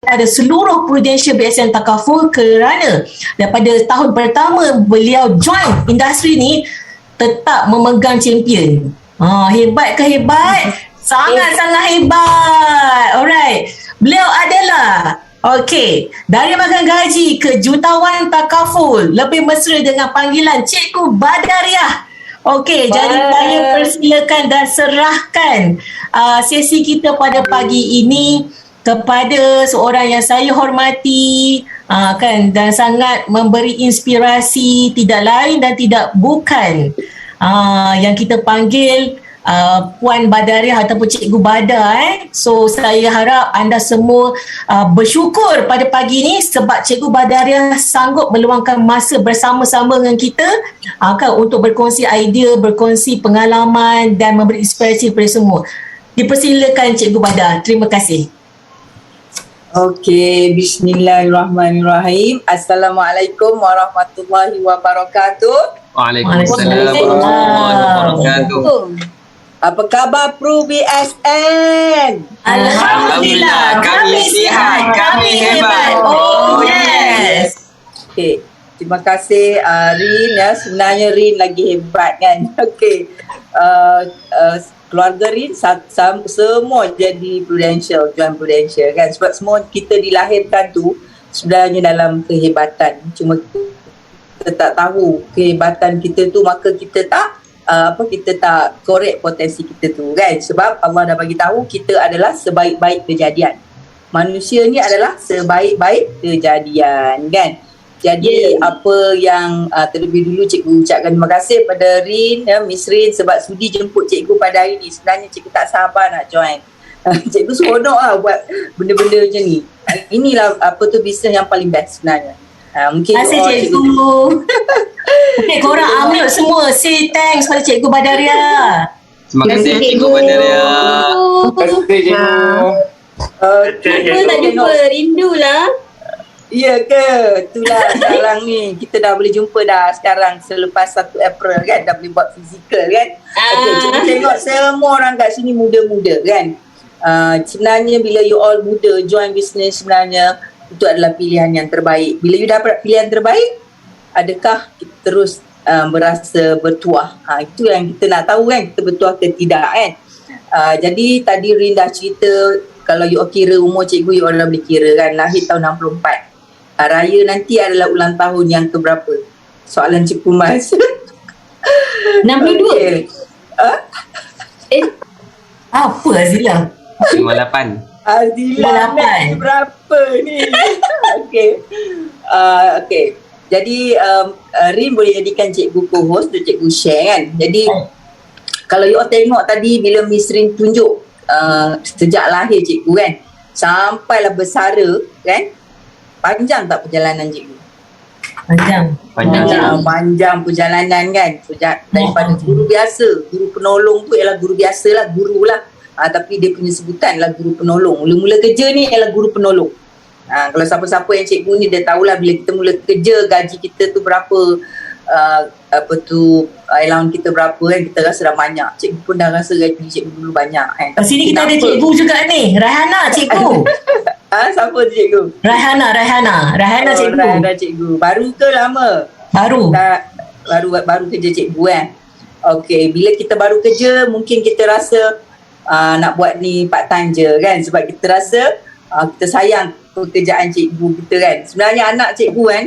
kepada seluruh Prudential BSN Takaful kerana daripada tahun pertama beliau join industri ni tetap memegang champion. Hebat ke hebat? Sangat-sangat hebat. Alright. Beliau adalah dari makan gaji ke jutawan Takaful, lebih mesra dengan panggilan Cikgu Badariah. Jadi saya persilakan dan serahkan sesi kita pada pagi ini kepada seorang yang saya hormati dan sangat memberi inspirasi, tidak lain dan tidak bukan yang kita panggil Puan Badariah ataupun Cikgu Bada. So saya harap anda semua bersyukur pada pagi ini sebab Cikgu Badariah sanggup meluangkan masa bersama-sama dengan kita untuk berkongsi idea, berkongsi pengalaman dan memberi inspirasi kepada semua. Dipersilakan Cikgu Bada. Terima kasih. Bismillahirrahmanirrahim. Assalamualaikum warahmatullahi wabarakatuh. Waalaikumsalam warahmatullahi wabarakatuh. Apa khabar Pru BSN? Alhamdulillah, kami sihat, kami hebat. Oh yes. Terima kasih Rin ya. Sebenarnya Rin lagi hebat kan. Keluarga Rin semua jadi Prudential, join Prudential kan. Sebab semua kita dilahirkan tu sebenarnya dalam kehebatan. Cuma kita tak tahu kehebatan kita tu, maka kita tak korek potensi kita tu kan. Sebab Allah dah bagi tahu kita adalah sebaik-baik kejadian. Manusia ni adalah sebaik-baik kejadian kan. Jadi apa yang terlebih dulu cikgu ucapkan terima kasih pada Rin, Miss Rin sebab sudi jemput cikgu pada hari ni. Sebenarnya cikgu tak sabar nak join. Cikgu seronok lah buat benda-benda macam ni. Inilah bisnes yang paling best sebenarnya. Terima kasih cikgu. Korang ambil semua. Say thanks pada Cikgu Badariah. Terima kasih Cikgu Badariah. Terima kasih cikgu. Tak jumpa, rindulah. Ya ke? Itulah sekarang ni kita dah boleh jumpa dah sekarang selepas 1 April kan, dah boleh buat fizikal kan. Cikgu tengok semua orang kat sini muda-muda kan. Sebenarnya bila you all muda join business, sebenarnya itu adalah pilihan yang terbaik. Bila you dapat pilihan terbaik, adakah kita terus berasa bertuah? Itu yang kita nak tahu kan, kita bertuah ke tidak kan. Jadi tadi Rin dah cerita, kalau you all kira umur cikgu, you all dah boleh kira kan, lahir tahun 64. Raya nanti adalah ulang tahun yang keberapa? Soalan Cikgu Mas. 62. Apa Azila? 58. Azila berapa ni? Okey. Jadi Rin boleh jadikan cikgu co-host dan cikgu share kan. Jadi kalau you all tengok tadi bila Miss Rin tunjuk sejak lahir cikgu kan, sampailah bersara kan, panjang tak perjalanan cikgu? Panjang perjalanan kan. Daripada guru biasa, guru penolong tu ialah guru biasa lah, guru lah. Tapi dia punya sebutan ialah guru penolong. Mula-mula kerja ni ialah guru penolong. Kalau siapa-siapa yang cikgu ni dia tahulah bila kita mula kerja gaji kita tu berapa, allowance kita berapa kan, kita rasa dah banyak. Cikgu pun dah rasa gaji cikgu dulu banyak kan. Sini kita ada cikgu juga ni, Raihana cikgu. Siapa tu cikgu? Raihana cikgu. Raihana cikgu. Baru ke lama? Baru kerja cikgu kan. Okey, bila kita baru kerja mungkin kita rasa nak buat ni part time je kan, sebab kita rasa kita sayang pekerjaan cikgu kita kan. Sebenarnya anak cikgu kan,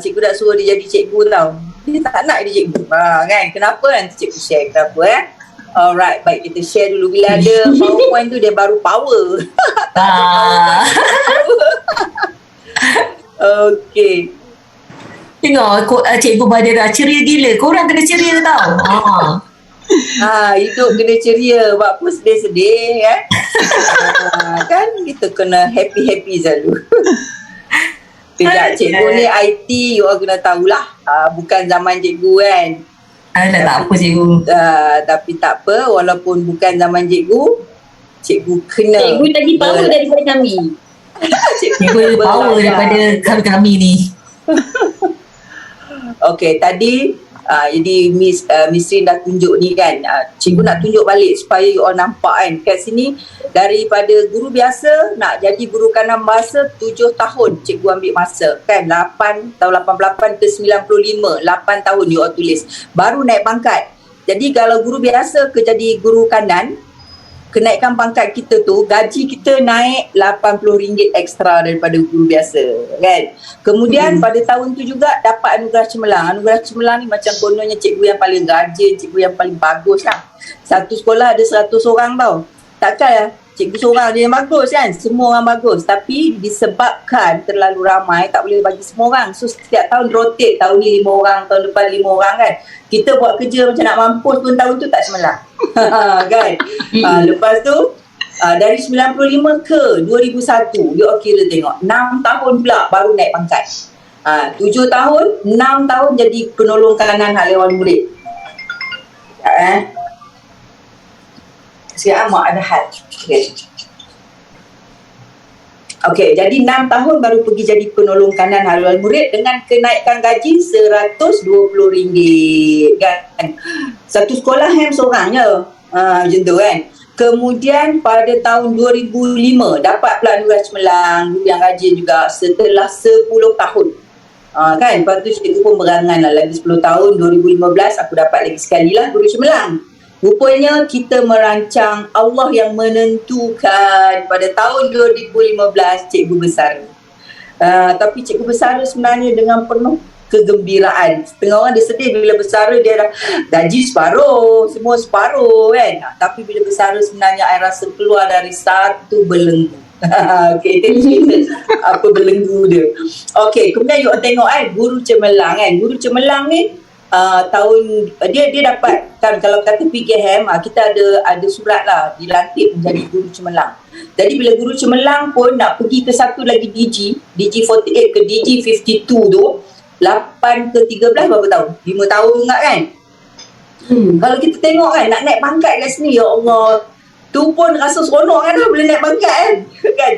cikgu dah suruh dia jadi cikgu tau. Dia tak nak dia cikgu kan. Kenapa? Nanti cikgu share kenapa Alright, baik kita share dulu. Bila ada PowerPoint tu dia baru power. Okey. Tengok Cikgu Badariah ceria gila. Korang kena ceria tau. Hidup kena ceria. Buat apa sedih-sedih kan. Kan kita kena happy-happy selalu. Kejap cikgu ni IT, you all kena tahulah. Bukan zaman cikgu kan. Tak apa cikgu. Tapi tak apa, walaupun bukan zaman cikgu kena. Cikgu lagi power daripada kami. Cikgu power daripada kami ni. Okey, tadi Jadi Miss Rin dah tunjuk ni kan, cikgu nak tunjuk balik supaya you all nampak kan. Kat sini daripada guru biasa nak jadi guru kanan bahasa 7 tahun cikgu ambil masa kan. 8 tahun 88 ke 95, 8 tahun you all tulis, baru naik pangkat. Jadi kalau guru biasa ke jadi guru kanan, kenaikan pangkat kita tu, gaji kita naik RM80 ekstra daripada guru biasa kan. Kemudian pada tahun tu juga dapat anugerah cemerlang. Anugerah cemerlang ni macam kononnya cikgu yang paling rajin, cikgu yang paling bagus lah. Satu sekolah ada 100 orang tau. Takkan lah cikgu seorang je yang bagus kan, semua orang bagus. Tapi disebabkan terlalu ramai, tak boleh bagi semua orang. So setiap tahun rotate, tahun ni 5 orang, tahun depan 5 orang kan. Kita buat kerja macam nak mampus pun tahun tu tak cemerlang. Kan. Lepas tu dari 95 ke 2001, you all kira tengok 6 tahun pula baru naik pangkat. 7 tahun, 6 tahun jadi penolong kanan haliwan murid. Sekarang mak ada hal. Okey, jadi 6 tahun baru pergi jadi penolong kanan haliwan murid dengan kenaikan gaji RM120 kan. Satu sekolah hem seorang je. Macam tu kan. Kemudian pada tahun 2005 dapat pula anugerah cemerlang, guru yang rajin juga setelah 10 tahun. Kan, lepas tu cikgu pun berangan lah lagi 10 tahun. 2015 aku dapat lagi sekali lah guru cemerlang. Rupanya kita merancang, Allah yang menentukan. Pada tahun 2015 cikgu bersara. Tapi cikgu bersara sebenarnya dengan penuh kegembiraan. Setengah orang dia sedih bila bersara, dia dah gaji separuh, semua separuh kan. Tapi bila bersara sebenarnya I rasa keluar dari satu belenggu. Okay, itu cerita apa belenggu dia. Okay, kemudian you tengok guru cemerlang kan. Guru cemerlang ni tahun dia dapat kan, kalau kata PKM kita ada surat lah dilantik menjadi guru cemerlang. Jadi bila guru cemerlang pun nak pergi ke satu lagi DG48 ke DG52 tu 8 ke 13 berapa tahun? 5 tahun enggak kan? Kalau kita tengok kan nak naik pangkat kat sini, ya Allah, tu pun rasa seronok kan boleh naik pangkat kan?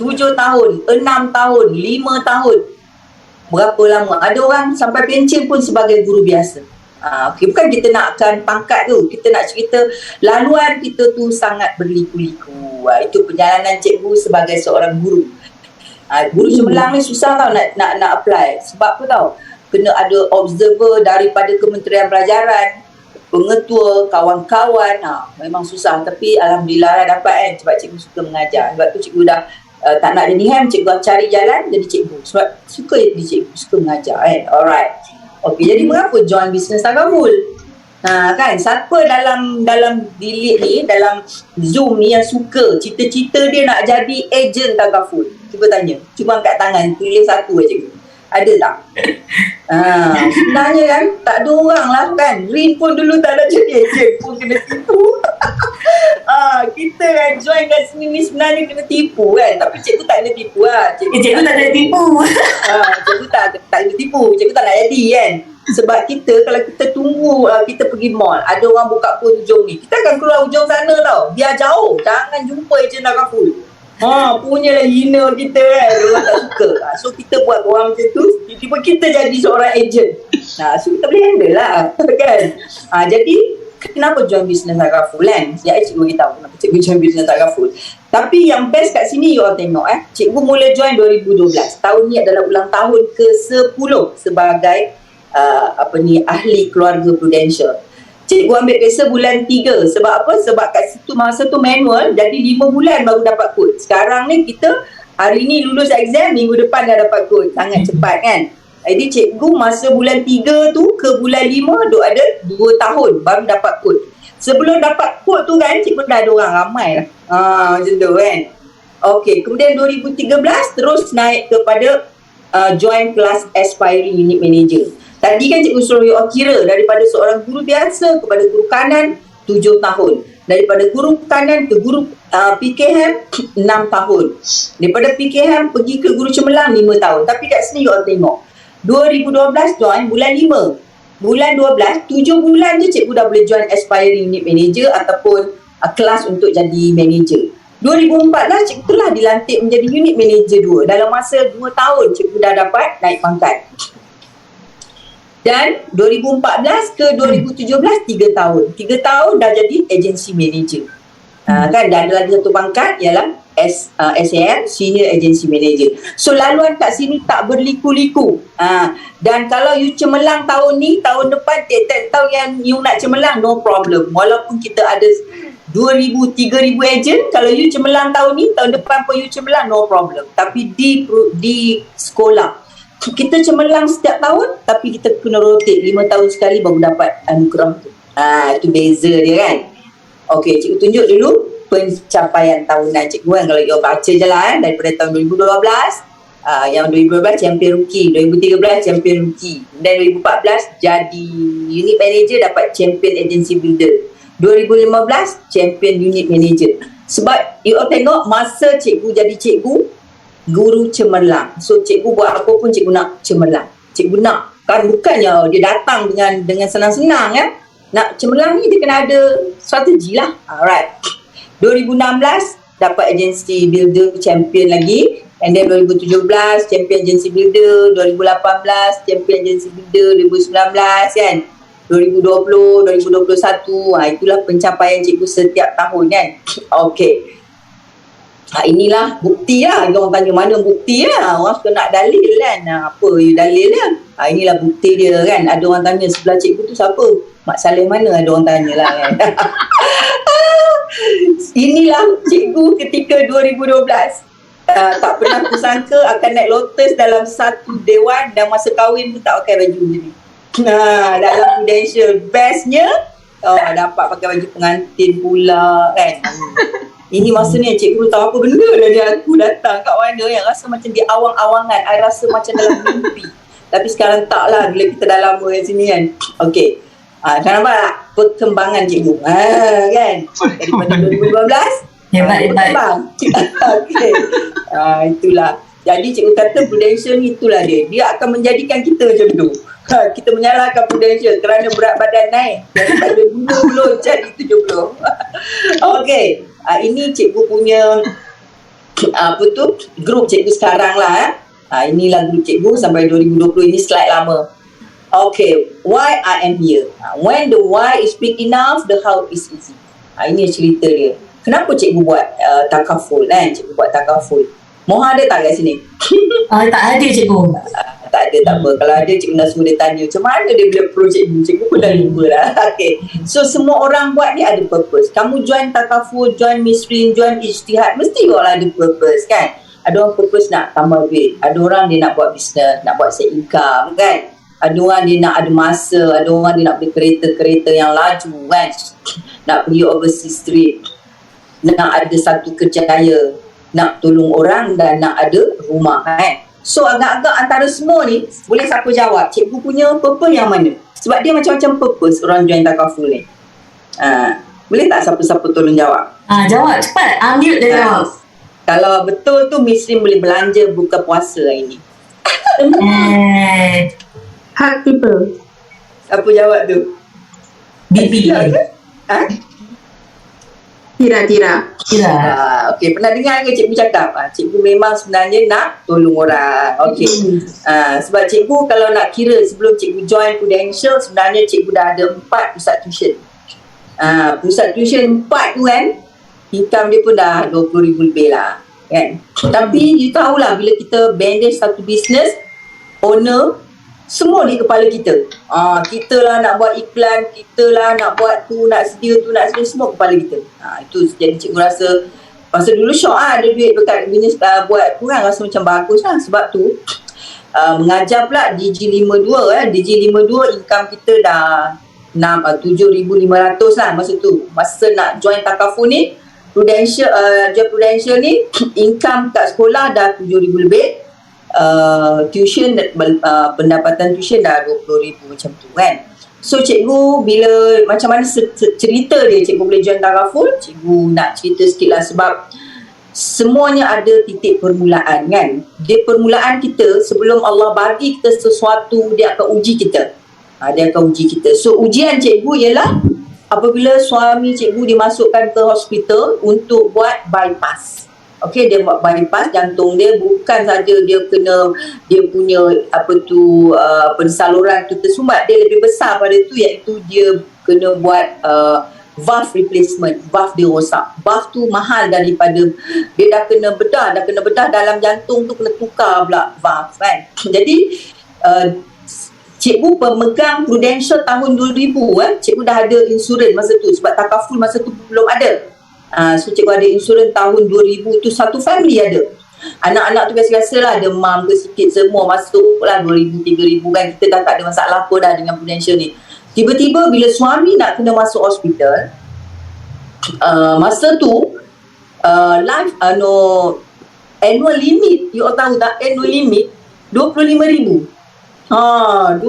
7 tahun, 6 tahun, 5 tahun. Berapa lama? Ada orang sampai pencen pun sebagai guru biasa. Okay, bukan kita nakkan pangkat tu, kita nak cerita laluan kita tu sangat berliku-liku. Itu perjalanan cikgu sebagai seorang guru. Guru cemerlang ni susah tau nak apply. Sebab apa tau? Kena ada observer daripada Kementerian Pelajaran, pengetua, kawan-kawan. Memang susah, tapi alhamdulillah lah dapat kan, sebab cikgu suka mengajar. Sebab tu cikgu dah tak nak jadi ham, cikgu cari jalan jadi cikgu. Sebab suka jadi cikgu, suka mengajar kan. Alright. Okey, jadi mengapa join Business Takaful? Kan, siapa dalam delete ni, dalam Zoom ni yang suka, cita-cita dia nak jadi ejen Takaful? Cuba tanya. Cuba angkat tangan, tulis satu je. Ada tak? Sebenarnya kan, tak ada orang lah kan. Rin pun dulu tak nak jadi ejen pun kena tipu. Kita kan join kat sini ni sebenarnya kena tipu kan. Tapi cikgu tak kena tipu lah. Cikgu tak kena tipu. Cikgu tak kena tipu. Cikgu tak nak jadi kan. Sebab kita kalau kita tunggu, kita pergi mall, ada orang buka pun hujung ni, kita akan keluar hujung sana tau. Biar jauh. Jangan jumpa ejen Takaful. Punyalah hina kita kan. Orang tak suka. So kita buat orang macam tu, tiba-tiba kita jadi seorang ejen. So kita boleh handle lah kan. Jadi kenapa join Business Takaful kan? Ya, cikgu beritahu kenapa cikgu join Business Takaful. Tapi yang best kat sini you all tengok cikgu mula join 2012. Tahun ni adalah ulang tahun ke-10 sebagai ahli keluarga Prudential. Cikgu ambil biasa bulan 3. Sebab apa? Sebab kat situ masa tu manual, jadi 5 bulan baru dapat kod. Sekarang ni kita hari ni lulus exam, minggu depan dah dapat kod. Sangat cepat kan? Jadi cikgu masa bulan 3 tu ke bulan 5 duk ada 2 tahun baru dapat kod. Sebelum dapat kod tu kan, cikgu dah ada orang ramai lah. Macam tu kan. Okey, kemudian 2013 terus naik kepada join kelas Aspiring Unit Manager. Tadi kan cikgu suruh you all kira daripada seorang guru biasa kepada guru kanan 7 tahun. Daripada guru kanan ke guru PKM 6 tahun. Daripada PKM pergi ke guru cemerlang 5 tahun. Tapi kat sini you all tengok. 2012 join bulan 5. Bulan 12, 7 bulan je cikgu dah boleh join Aspiring Unit Manager ataupun kelas untuk jadi manager. 2014 cikgu telah dilantik menjadi Unit Manager 2. Dalam masa 2 tahun cikgu dah dapat naik pangkat. Dan 2014 ke 2017 3 tahun. 3 tahun dah jadi agency manager. Kan dah ada lagi satu pangkat ialah SAM, Senior Agency Manager. So laluan kat sini tak berliku-liku. Dan kalau you cemerlang tahun ni, tahun depan tiap-tiap tahun yang you nak cemerlang, no problem. Walaupun kita ada 2,000, 3,000 agent, kalau you cemerlang tahun ni, tahun depan pun you cemerlang, no problem. Tapi di sekolah, kita cemerlang setiap tahun, tapi kita kena rotate 5 tahun sekali baru dapat anugerah tu. Itu beza dia kan. Okey, cikgu tunjuk dulu pencapaian tahunan cikgu kan. Kalau you baca je lah daripada tahun 2012, yang 2012 champion rookie, 2013 champion rookie, dan 2014 jadi unit manager, dapat champion agency builder, 2015 champion unit manager. Sebab you all tengok masa cikgu jadi cikgu, guru cemerlang. So cikgu buat apa pun cikgu nak cemerlang. Cikgu nak, kan bukannya dia datang dengan senang-senang kan. Nak cemerlang ni dia kena ada strategi lah. Alright. 2016 dapat agency builder champion lagi, and then 2017 champion agency builder, 2018 champion agency builder, 2019 kan, 2020, 2021. Itulah pencapaian cikgu setiap tahun kan. Okey. Inilah bukti lah. Orang tanya mana bukti lah. Orang suka nak dalil kan. Apa you dalil dia? Inilah bukti dia kan. Ada orang tanya sebelah cikgu tu siapa? Mak Saleh mana, ada orang tanya lah kan. Inilah cikgu ketika 2012. Tak pernah kusangka akan naik lotus dalam satu dewan, dan masa kahwin pun tak pakai baju macam ni. Dalam Prudential bestnya dapat pakai baju pengantin pula kan. Ini masa ni cikgu tahu apa benda dah dia aku datang kat mana yang rasa macam di awang-awangan. I rasa macam dalam mimpi. Tapi sekarang tak lah bila kita dah lama kat sini kan. Okey. Kan nampak tak perkembangan cikgu kan daripada 2012 hebat. Okey. Itulah. Jadi cikgu kata Prudential ni itulah dia akan menjadikan kita macam tu. Kita menyalahkan Prudential kerana berat badan naik daripada 20 jadi 70. Okey. Ini cikgu punya grup cikgu sekarang lah. Inilah grup cikgu sampai 2020. Ini slide lama. Okay, why I am here? When the why is big enough, the how is easy. Ini cerita dia. Kenapa cikgu buat takaful kan? Cikgu buat takaful. Moha ada tak kat sini? Tak ada cikgu. Tak ada, tak apa. Kalau ada cikgu nak suruh dia tanya macam mana dia boleh approach cikgu. Cikgu pun dah lupa lah. Okay. So semua orang buat ni ada purpose. Kamu join takaful, join misrin, join ijtihad, mesti orang ada purpose kan? Ada orang purpose nak tambah duit. Ada orang dia nak buat bisnes, nak buat set income kan? Ada orang dia nak ada masa, ada orang dia nak beli kereta-kereta yang laju kan, nak pergi overseas trip, nak ada satu kerjaya, nak tolong orang dan nak ada rumah kan. So agak-agak antara semua ni, boleh siapa jawab cikgu punya purpose yang mana? Sebab dia macam-macam purpose orang join takaful ni. Boleh tak siapa-siapa tolong jawab? Jawab cepat, ambil dia jawab. Kalau betul tu Misrin boleh belanja buka puasa hari ni. Hak people. Apa jawab tu? BP. Tira. Okey, pernah dengar ke cikgu cakap? Cikgu memang sebenarnya nak tolong orang. Okey. Sebab cikgu kalau nak kira sebelum cikgu join Prudential, sebenarnya cikgu dah ada 4 pusat tuition. Pusat tuition 4 tu kan, income dia pun dah 20,000 lebih lah kan. Tapi you tahulah bila kita manage satu business, owner semua di kepala kita. Kita lah nak buat iklan, kita lah nak buat tu, nak sedia tu, nak sedia, semua kepala kita. Itu jadi cikgu rasa masa dulu syok ada duit dekat bisnes buat tu kan, rasa macam bagus lah. Sebab tu mengajar pula DG52 DG52 income kita dah 7,500 lah masa tu. Masa nak join takaful ni, Prudential ni income kat sekolah dah 7,000 lebih. Tuition, pendapatan tuition dah 20,000 macam tu kan. So cikgu bila macam mana cerita dia cikgu boleh join takaful, cikgu nak cerita sikit lah. Sebab semuanya ada titik permulaan kan. Dia permulaan kita sebelum Allah bagi kita sesuatu, dia akan uji kita. So ujian cikgu ialah apabila suami cikgu dimasukkan ke hospital untuk buat bypass. Okey, dia buat bypass jantung dia, bukan saja dia punya saluran tu tersumbat, dia lebih besar pada tu, iaitu dia kena buat valve replacement. Valve dia rosak, valve tu mahal daripada dia dah kena bedah dalam jantung tu, kena tukar pula valve kan. Jadi cikgu pemegang Prudential tahun 2000 cikgu dah ada insurans masa tu, sebab takaful masa tu belum ada. So cikgu ada insurans tahun 2000 tu, satu family ada. Anak-anak tu biasa-biasa lah, demam ke sikit semua masuk lah 2,000, 3,000 kan. Kita dah tak ada masalah apa dah dengan Prudential ni. Tiba-tiba bila suami nak kena masuk hospital, masa tu annual limit, you all tahu tak, annual limit 25,000. 25,000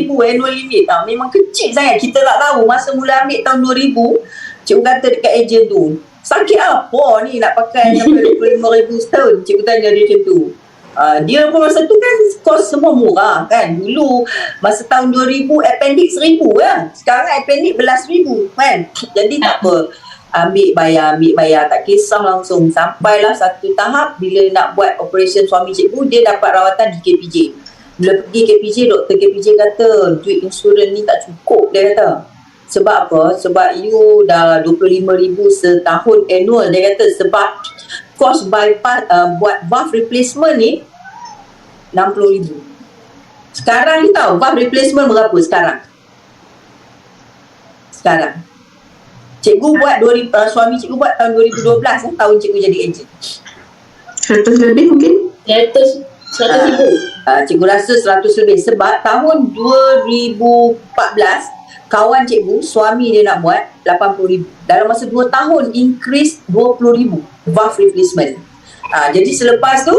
annual limit. Memang kecil sangat. Kita tak tahu masa mula ambil tahun 2000, cikgu kata dekat ejen tu, sakit apa ni nak pakai sampai 25,000 setahun? Cikgu tanya dia macam tu. Dia pun masa tu kan kos semua murah kan. Dulu masa tahun 2000 appendix 1,000 kan. Sekarang appendix belas ribu kan. Jadi tak apa, ambil bayar, tak kisah langsung. Sampailah satu tahap bila nak buat operation suami cikgu, dia dapat rawatan di KPJ. Bila pergi KPJ, doktor KPJ kata duit insurans ni tak cukup, dia kata. Sebab apa? Sebab you dah 25,000 setahun annual, dia kata. Sebab kos bypass buat valve replacement ni 60,000. Sekarang ni tahu valve replacement berapa sekarang? Cikgu buat suami cikgu buat tahun 2012 tahun cikgu jadi ejen. 100 lebih mungkin? 100 ribu. Cikgu rasa 100 lebih, sebab tahun 2014 kawan cikgu, suami dia nak buat 80,000. Dalam masa 2 tahun increase 20,000 valve replacement. Jadi selepas tu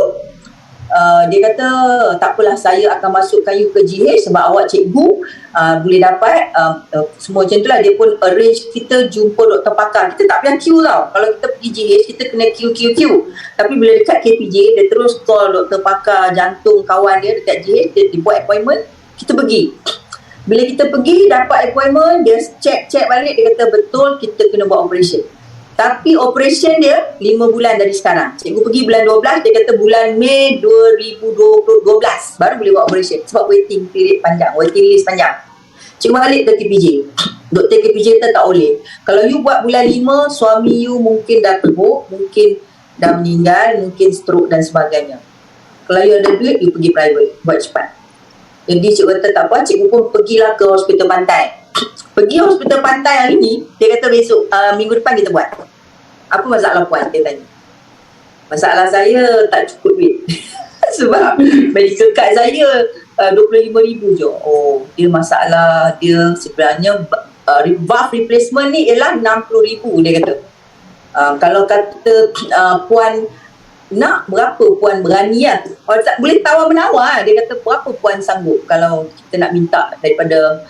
dia kata tak apalah, saya akan masukkan you ke GH sebab awak cikgu boleh dapat semua macam tu lah. Dia pun arrange kita jumpa doktor pakar. Kita tak payah queue tau. Kalau kita pergi GH kita kena queue. Tapi bila dekat KPJ dia terus call doktor pakar jantung kawan dia dekat GH, dia buat appointment, kita pergi. Bila kita pergi dapat appointment, dia check balik, dia kata betul kita kena buat operation. Tapi operation dia 5 bulan dari sekarang. Cikgu pergi bulan 12, dia kata bulan Mei 2012 baru boleh buat operation sebab waiting period panjang, waiting list panjang. Cikgu balik ke KPJ. Doktor KPJ kata tak boleh. Kalau you buat bulan 5, suami you mungkin dah teruk, mungkin dah meninggal, mungkin stroke dan sebagainya. Kalau you ada duit, you pergi private, buat cepat. Jadi cikgu kata tak apa, cikgu pun pergilah ke hospital pantai. Pergi hospital pantai hari ni, dia kata besok, minggu depan kita buat. Apa masalah puan? Dia tanya. Masalah saya tak cukup duit. Sebab medical card saya 25,000 je. Oh, dia masalah dia sebenarnya valve replacement ni ialah 60,000 dia kata. Kalau kata puan nak berapa puan berani lah. Boleh tawar-menawar. Dia kata berapa puan sanggup kalau kita nak minta daripada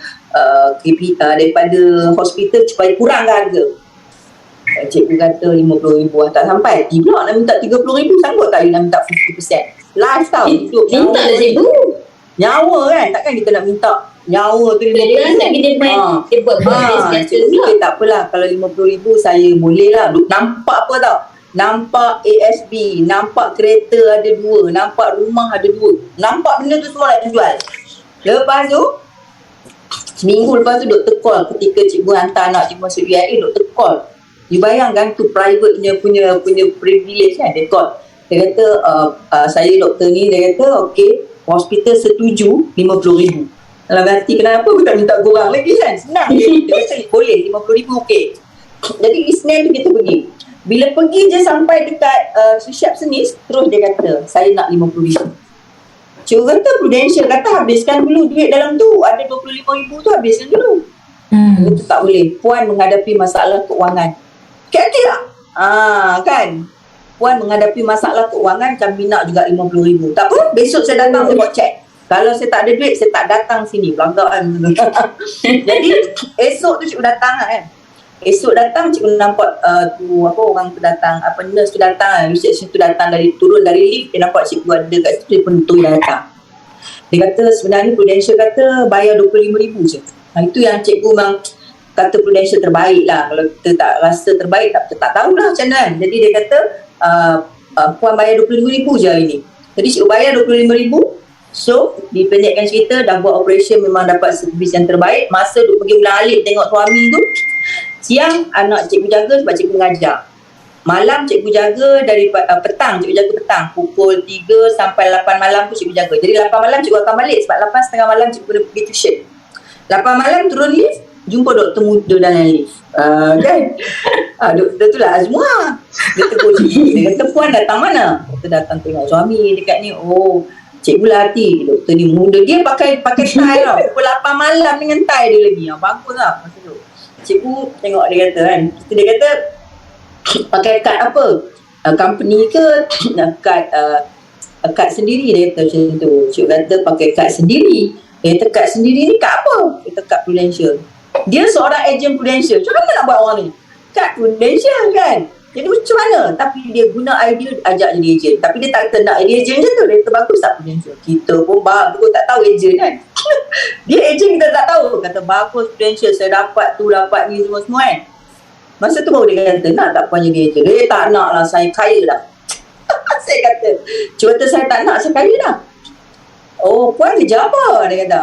daripada hospital supaya kurang harga. Cikgu kata 50,000 tak sampai. Dia pula nak minta 30,000, sanggup tak dia nak minta 50%? Life tau. Minta lah cikgu. Nyawa kan, takkan kita nak minta nyawa tu 50,000. Dia buat cikgu fikir tak apalah, kalau 50,000 saya boleh lah. Nampak apa tau? Nampak ASB, nampak kereta ada 2, nampak rumah ada 2, nampak benda tu semua nak jual. Lepas tu seminggu lepas tu doktor call ketika cikgu hantar anak cikgu masuk UIA, doktor call. You bayangkan tu private punya privilege kan, dia call. Dia kata saya doktor ni, dia kata okey, hospital setuju 50,000. Dalam hati kenapa aku tak minta kurang lagi kan, senang je. Dia kata boleh 50,000 okey. Jadi Isnin tu kita pergi. Bila pergi je sampai dekat Susyap Senis, terus dia kata saya nak 50,000. Cikgu kata Prudential kata habiskan dulu duit dalam tu, ada 25,000 tu habiskan dulu. Itu tak boleh. Puan menghadapi masalah keuangan. Kira-kira tak? Kan? Puan menghadapi masalah keuangan, kami nak juga 50,000. Tak apa, besok saya datang saya buat check. Kalau saya tak ada duit, saya tak datang sini. Pelanggaan. Jadi esok tu cikgu datang kan. Esok datang cikgu nampak orang tu datang, nurse tu datang, reception tu datang turun dari lift, dia nampak cikgu ada kat situ, dia pun dah datang. Dia kata sebenarnya Prudential kata bayar 25,000 je. Itu yang cikgu memang kata Prudential terbaik lah. Kalau kita tak rasa terbaik, kita tak tahulah macam mana kan. Jadi dia kata Puan bayar RM25,000 je hari ni. Jadi cikgu bayar RM25,000. So dipendekkan cerita, dah buat operation, memang dapat servis yang terbaik. Masa duk pergi ulang alik tengok suami tu, siang anak cikgu jaga sebab cikgu mengajar. Malam cikgu jaga dari petang, cikgu jaga petang pukul 3 sampai 8 malam tu cikgu jaga. Jadi 8 malam cikgu akan balik sebab 8.30 malam cikgu kena pergi tuition. 8 malam turun lift, jumpa doktor muda dalam lift. Kan? Doktor tu lah Azmua. Dia tegur cikgu. Dia kata, puan datang mana? Doktor datang tengok suami dekat ni. Oh, cikgu lah hati. Doktor ni muda. Dia pakai tie tau. Pukul 8 malam dengan tie dia lagi. Bagus lah masa tu. Cikgu tengok dia kata kan. Dia kata, pakai kad apa? Company ke? Kad sendiri, dia kata macam tu. Cikgu kata pakai kad sendiri. Dia kata kad sendiri ni kad apa? Dia kata kad Prudential. Dia seorang ejen Prudential. Macam mana nak buat orang ni? Kad Prudential kan? Jadi macam mana? Tapi dia guna idea ajak jadi ejen. Tapi dia tak kata nak jadi ejen je tu. Dia kata bagus tak Prudential? Kita pun bagus tak tahu ejen kan? Dia ejen kita tak tahu. Kata bagus Prudential. Saya dapat tu, dapat ni semua-semua kan? Masa tu baru dia kata, nak tak puan jadi ejen? Dia tak nak lah, saya kaya dah. Saya kata, cuma kata saya tak nak, saya kaya dah. Oh, puan kerja apa? Dia kata.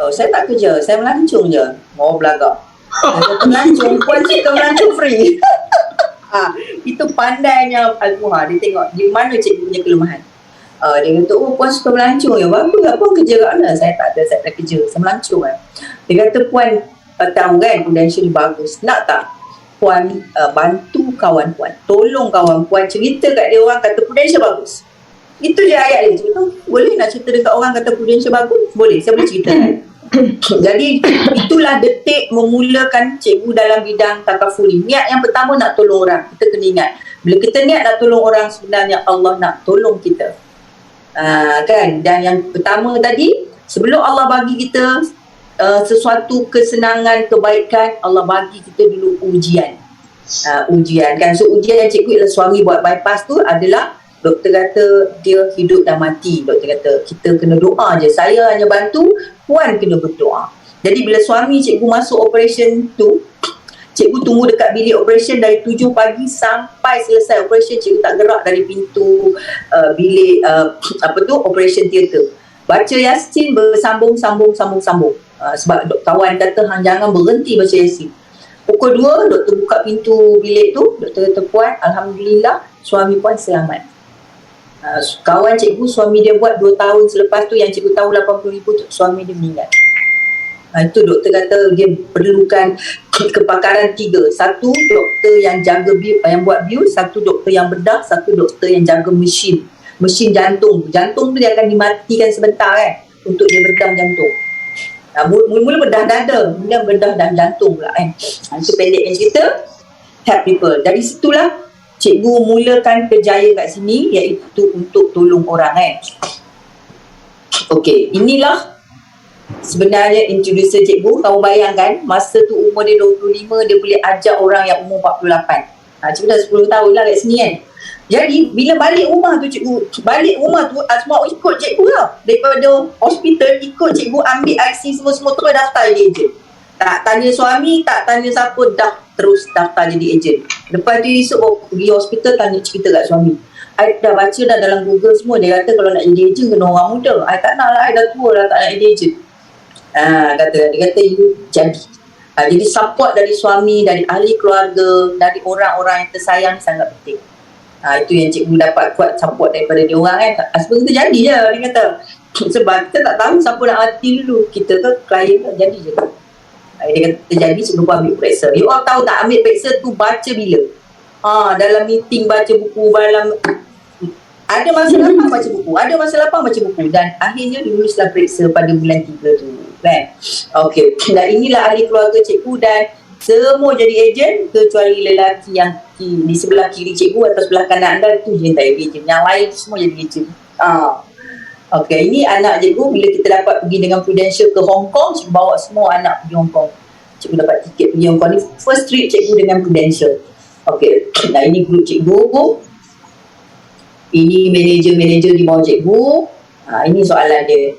Oh, saya tak kerja, saya melancong je. Mau belagak. Dia kata melancong, puan cik melancong free. Itu pandainya Al-Muha. Dia tengok di mana cikgu punya kelemahan. Dia kata, oh puan suka melancong ya. Bagus lah, puan kerja kat mana? Saya tak ada, saya tak kerja. Saya melancong kan. Dia kata, puan tahu kan Prudential bagus. Nak tak? Puan bantu kawan puan. Tolong kawan puan cerita kat dia orang kata Prudential bagus. Itu je ayat dia. Cikgu tahu, boleh nak cerita dekat orang kata Prudential bagus? Boleh, saya boleh cerita kan. Jadi itulah detik memulakan cikgu dalam bidang takafuli. Niat yang pertama nak tolong orang. Kita kena ingat, bila kita niat nak tolong orang, sebenarnya Allah nak tolong kita. Kan? Dan yang pertama tadi, sebelum Allah bagi kita sesuatu kesenangan, kebaikan, Allah bagi kita dulu ujian. Ujian kan. So ujian yang cikgu ialah suami buat bypass tu adalah doktor kata dia hidup dan mati. Doktor kata kita kena doa je. Saya hanya bantu, puan kena berdoa. Jadi bila suami cikgu masuk operation tu, cikgu tunggu dekat bilik operation dari 7 pagi sampai selesai operation. Cikgu tak gerak dari pintu bilik operation theater. Baca Yasin bersambung. Sebab kawan kata hang jangan berhenti baca Yasin. Pukul 2 doktor buka pintu bilik tu. Doktor kata, puan alhamdulillah suami puan selamat. Kawan cikgu, suami dia buat 2 tahun selepas tu, yang cikgu tahu 80,000 tu, suami dia meninggal. Itu doktor kata dia perlukan kepakaran 3. Satu doktor yang jaga yang buat bius, satu doktor yang bedah, satu doktor yang jaga mesin jantung. Jantung tu dia akan dimatikan sebentar kan, untuk dia bedah jantung. Mula-mula bedah dada, kemudian bedah dan jantung pula kan. Itu pendeknya cerita, help people. Dari situlah cikgu mulakan kerjaya kat sini, iaitu untuk tolong orang kan. Okey, inilah sebenarnya introducer cikgu. Kamu bayangkan masa tu umur dia 25, dia boleh ajar orang yang umur 48. Cikgu dah 10 tahun lah kat sini kan. Jadi bila balik rumah tu semua ikut cikgu lah. Daripada hospital ikut cikgu, ambil IC semua terus daftar jadi ejen. Tak tanya suami, tak tanya siapa, dah terus daftar jadi ejen. Lepas tu esok pergi hospital, tanya cerita kat suami. I dah baca dah dalam Google semua, dia kata kalau nak jadi ejen kena orang muda. I tak nak lah, I dah tua dah tak nak jadi ejen. Dia kata you jadi. Jadi support dari suami, dari ahli keluarga, dari orang-orang yang tersayang sangat penting. Itu yang cikgu dapat kuat support daripada dia orang kan. Sebab kita jadi je, dia kata. Sebab kita tak tahu siapa nak mati dulu, kita ke klien ke, jadi je. Dia kata jadi sebelum ambil periksa. You all tahu tak, ambil periksa tu baca bila? Dalam meeting baca buku, ada masa lapang baca buku, ada masa lapang baca buku, dan akhirnya luluslah periksa pada bulan 3 tu kan. Okey, dan inilah ahli keluarga cikgu, dan semua jadi ejen kecuali lelaki yang di sebelah kiri cikgu atau sebelah kanan anda, tu je yang tak jadi ejen. Yang lain semua jadi ejen. Okey, ini anak cikgu. Bila kita dapat pergi dengan Prudential ke Hong Kong, cikgu bawa semua anak pergi Hong Kong. Cikgu dapat tiket pergi Hong Kong. Ni first trip cikgu dengan Prudential. Okey, nah ini grup cikgu. Ini manager-manager di bawah cikgu. Ini soalan dia.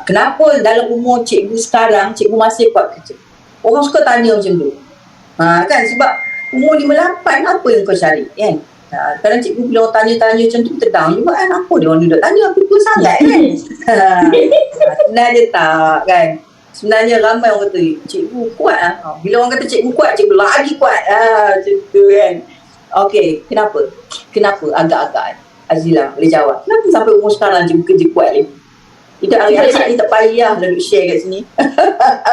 Kenapa dalam umur cikgu sekarang, cikgu masih kuat kerja? Orang suka tanya macam tu. Kan, sebab umur 58, apa yang kau cari? Kan? Kadang cikgu bila orang tanya-tanya macam tu, kita down juga kan. Apa dia orang duduk tanya, aku tua sangat kan. Sebenarnya tak kan. Sebenarnya ramai orang kata, cikgu kuat lah. Bila orang kata cikgu kuat, cikgu lagi kuat. Macam tu kan. Okey, kenapa? Kenapa agak-agak Azila boleh jawab? Kenapa sampai umur sekarang cikgu kerja kuat lagi? Tidak hari-hari ni tak payah lah duk share kat sini.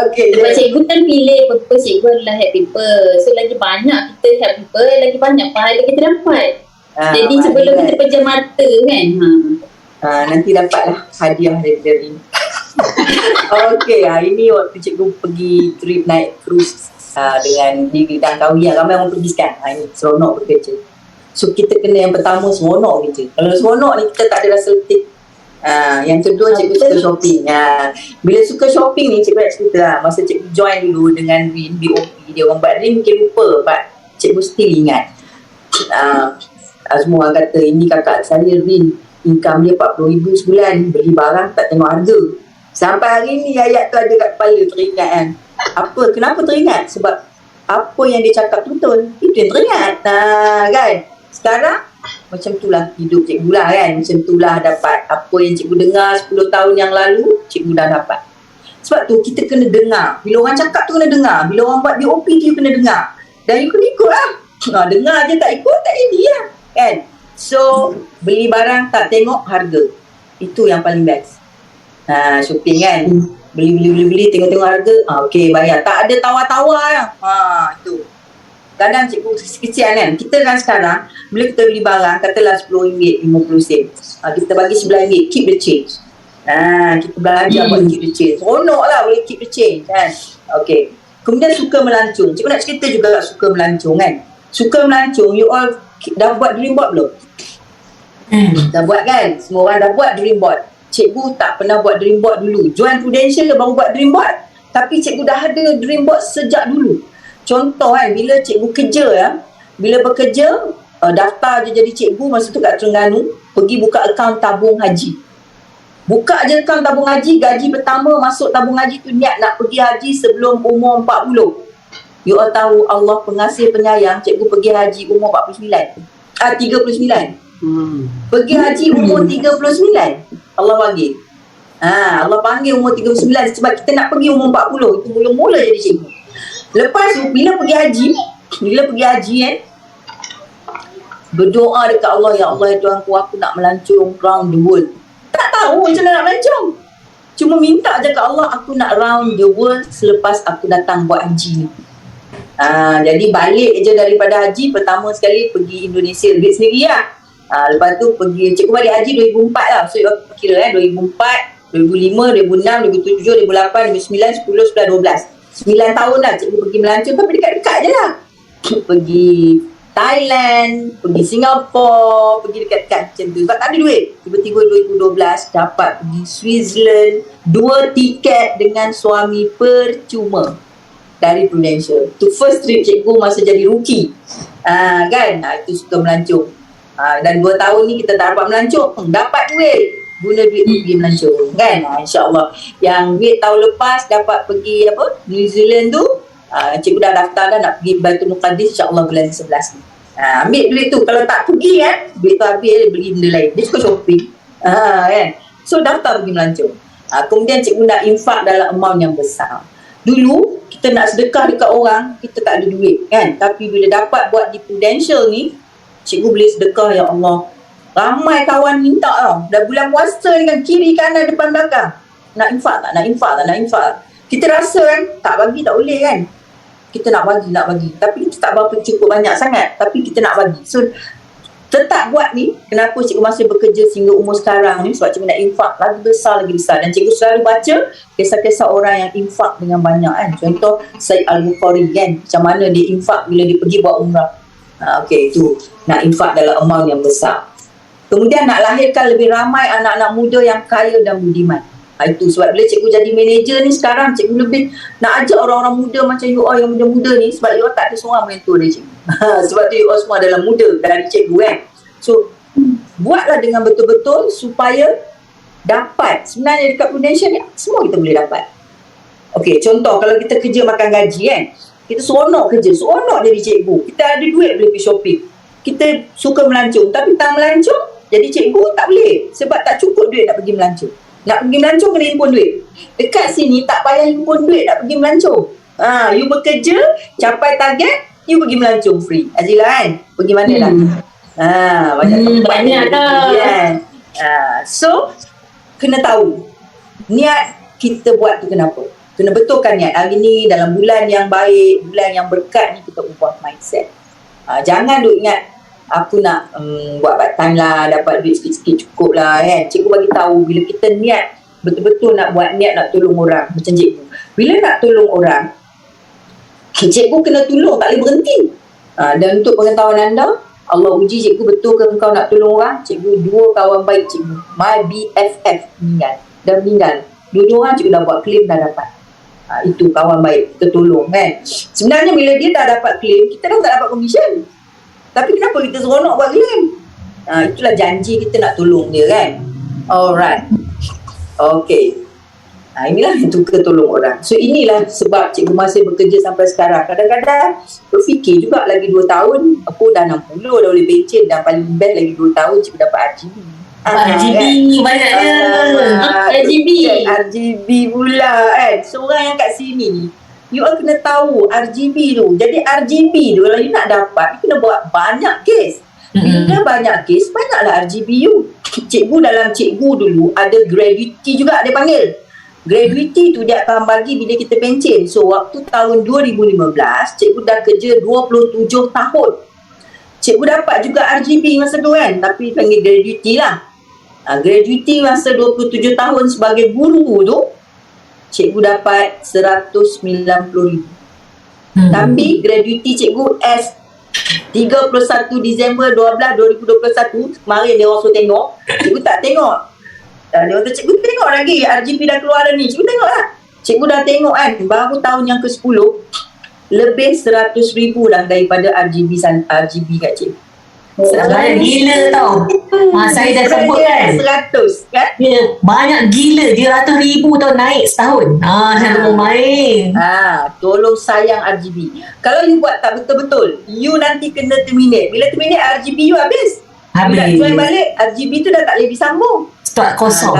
Okey. Sebab cikgu kan pilih purpose cikgu adalah help people. So lagi banyak kita help people, lagi banyak pahala kita dapat. Jadi sebelum kita pejam mata kan. Nanti dapatlah hadiah dari ini. Okey, hari ni waktu cikgu pergi trip naik cruise dengan di dan kawian, ramai orang pergi sekarang. Ini seronok bekerja. So kita kena yang pertama seronok kerja. Kalau seronok ni kita tak ada rasa letih. Yang kedua cikgu suka shopping. Bila suka shopping ni cikgu nak cerita lah. Masa cikgu join dulu dengan Rin, BOP, dia orang buat Rin mungkin lupa, but cikgu still ingat. Semua orang kata, ini kakak saya Rin, income dia 40,000 sebulan, beli barang tak tengok harga. Sampai hari ni ayat tu ada kat kepala, teringat kan. Kenapa teringat? Sebab apa yang dia cakap betul, itu yang teringat. Kan? Sekarang macam itulah hidup cikgu lah kan. Macam itulah dapat apa yang cikgu dengar 10 tahun yang lalu, cikgu dah dapat. Sebab tu kita kena dengar. Bila orang cakap tu kena dengar. Bila orang buat DOP tu kena dengar. Dan ikut-ikut lah. Dengar je tak ikut, tak jadi lah. Kan? So, beli barang tak tengok harga. Itu yang paling best. Shopping kan. Beli, tengok-tengok harga. Okey, bayar. Tak ada tawar-tawar lah. Itu. Kadang cikgu kecil kan. Kita kan sekarang, bila kita beli barang, katalah RM10, 50 sen. Kita bagi RM9, keep the change. Kita belajar buat keep the change. Seronok lah boleh keep the change kan. Okey. Kemudian suka melancong. Cikgu nak cerita juga suka melancong kan. Suka melancong, you all dah buat dream board belum? Dah buat kan? Semua orang dah buat dream board. Cikgu tak pernah buat dream board dulu. Join Prudential baru buat dream board. Tapi cikgu dah ada dream board sejak dulu. Contoh kan, bila cikgu kerja ya, bila bekerja, daftar je jadi cikgu masa tu kat Terengganu, pergi buka akaun tabung haji. Buka je akaun tabung haji, gaji pertama masuk tabung haji tu niat nak pergi haji sebelum umur 40. You all tahu Allah pengasih penyayang, cikgu pergi haji umur 39. 39. Pergi haji umur 39. Allah panggil. Allah panggil umur 39 sebab kita nak pergi umur 40. Itu mula-mula jadi cikgu. Lepas tu bila pergi haji kan, berdoa dekat Allah, ya Allah ya Tuhanku, aku nak melancong round the world. Tak tahu macam mana nak melancong. Cuma minta je kat Allah, aku nak round the world selepas aku datang buat haji ni. Jadi balik je daripada haji, pertama sekali pergi Indonesia, duit sendiri lah. Lepas tu pergi, cikgu balik haji 2004 lah. So kira 2004, 2005, 2006, 2007, 2008, 2009, 10, 11, 12. 9 tahun lah cikgu pergi melancong, tapi dekat-dekat je lah. Pergi Thailand, pergi Singapura, pergi dekat-dekat macam tu. Sebab tak ada duit. Tiba-tiba 2012 dapat pergi Switzerland, 2 tiket dengan suami percuma dari Prudential. Itu first trip cikgu masa jadi rookie. Kan? Itu suka melancong. Dan 2 tahun ni kita tak dapat melancong. Dapat duit. Guna duit tu pergi melancong kan. InsyaAllah yang duit tahun lepas dapat pergi New Zealand tu, cikgu dah daftar dah nak pergi Baitul Muqaddis insyaAllah bulan 11 ni. Ambil duit tu, kalau tak pergi kan, duit tu habis dia beli benda lain. Dia suka shopping kan. So daftar pergi melancong. Kemudian cikgu nak infak dalam amount yang besar. Dulu kita nak sedekah dekat orang, kita tak ada duit kan. Tapi bila dapat buat di Prudential ni, cikgu boleh sedekah, ya Allah. Ramai kawan minta tau. Dah bulan puasa dengan kiri kanan depan belakang. Nak infak tak? Nak infak tak? Nak infak. Kita rasa kan, tak bagi tak boleh kan. Kita nak bagi. Tapi kita tak berapa cukup banyak sangat. Tapi kita nak bagi. So, tetap buat ni. Kenapa cikgu masih bekerja sehingga umur sekarang ni? Sebab cikgu nak infak lagi besar. Dan cikgu selalu baca kisah-kisah orang yang infak dengan banyak kan. Contoh, Said Al-Bukhari kan. Macam mana dia infak bila dia pergi buat umrah. Okey, itu. Nak infak dalam amount yang besar. Kemudian nak lahirkan lebih ramai anak-anak muda yang kaya dan budiman. Itu sebab bila cikgu jadi manager ni sekarang, cikgu lebih nak ajak orang-orang muda macam you all yang muda-muda ni. Sebab you all tak ada seorang mentor dari cikgu. Sebab tu you all semua adalah muda dari cikgu kan. So buatlah dengan betul-betul supaya dapat. Sebenarnya dekat Prudential ni semua kita boleh dapat. Okey, contoh kalau kita kerja makan gaji kan, kita seronok kerja, seronok jadi cikgu. Kita ada duit boleh pergi shopping. kita suka melancong tapi tak melancong, jadi cikgu tak boleh sebab tak cukup duit nak pergi melancong. Nak pergi melancong kena himpun duit. Dekat sini tak payah himpun duit nak pergi melancong. You bekerja, capai target, you pergi melancong free. Azila kan? Pergi mana lah? Banyak tempat banyak dah. So kena tahu niat kita buat tu kenapa. Kena betulkan niat. Hari ni dalam bulan yang baik, bulan yang berkat ni, kita ubah mindset. Jangan duk ingat aku nak buat part time lah, dapat duit sikit-sikit cukup lah kan. Cikgu bagi tahu bila kita niat betul-betul nak buat, niat nak tolong orang macam cikgu. Bila nak tolong orang, cikgu kena tolong, tak boleh berhenti. Dan untuk pengetahuan anda, Allah uji cikgu betul ke engkau nak tolong orang. Cikgu 2 kawan baik cikgu, my BFF meninggal. Dua-dua orang cikgu dah buat claim, dah dapat. Itu kawan baik, kita tolong kan. Sebenarnya bila dia dah dapat claim, kita dah tak dapat komisen. Tapi kenapa kita seronok buat claim? Itulah janji kita nak tolong dia kan. Alright. Okay. Inilah yang tukar tolong orang. So inilah sebab cikgu masih bekerja sampai sekarang. Kadang-kadang berfikir juga lagi 2 tahun, aku dah 60 dah boleh pencen, dan paling best lagi 2 tahun cikgu dapat RGB. RGB banyaknya. RGB pula kan. Seorang yang kat sini ni, you all kena tahu RGB tu. Jadi RGB tu kalau you nak dapat, you kena buat banyak kes. Bila banyak kes, banyaklah RGB you. Cikgu dalam cikgu dulu ada gratuity juga dia panggil. Gratuity tu dia akan bagi bila kita pencen. So waktu tahun 2015, cikgu dah kerja 27 tahun. Cikgu dapat juga RGB masa tu kan, tapi panggil gratuity lah. Gratuity masa 27 tahun sebagai guru tu, cikgu dapat 190,000. Tapi gratuity cikgu S 31 Disember 2021, kemarin dia orang suruh tengok, cikgu tak tengok. Dia kata, cikgu tengok lagi RGB dah keluar dah ni. Cikgu tengok lah. Cikgu dah tengok kan, baru tahun yang ke-10 lebih 100,000 dah daripada RGB kat cikgu. Banyak gila tau. Saya dah sebut kan, 100 kan. dia banyak gila. Dia ratus ribu tau naik setahun. Saya tak main. Tolong sayang RGB. Kalau you buat tak betul-betul, you nanti kena terminate. Bila terminate, RGB you habis. You nak join balik, RGB tu dah tak boleh disambung. Start kosong.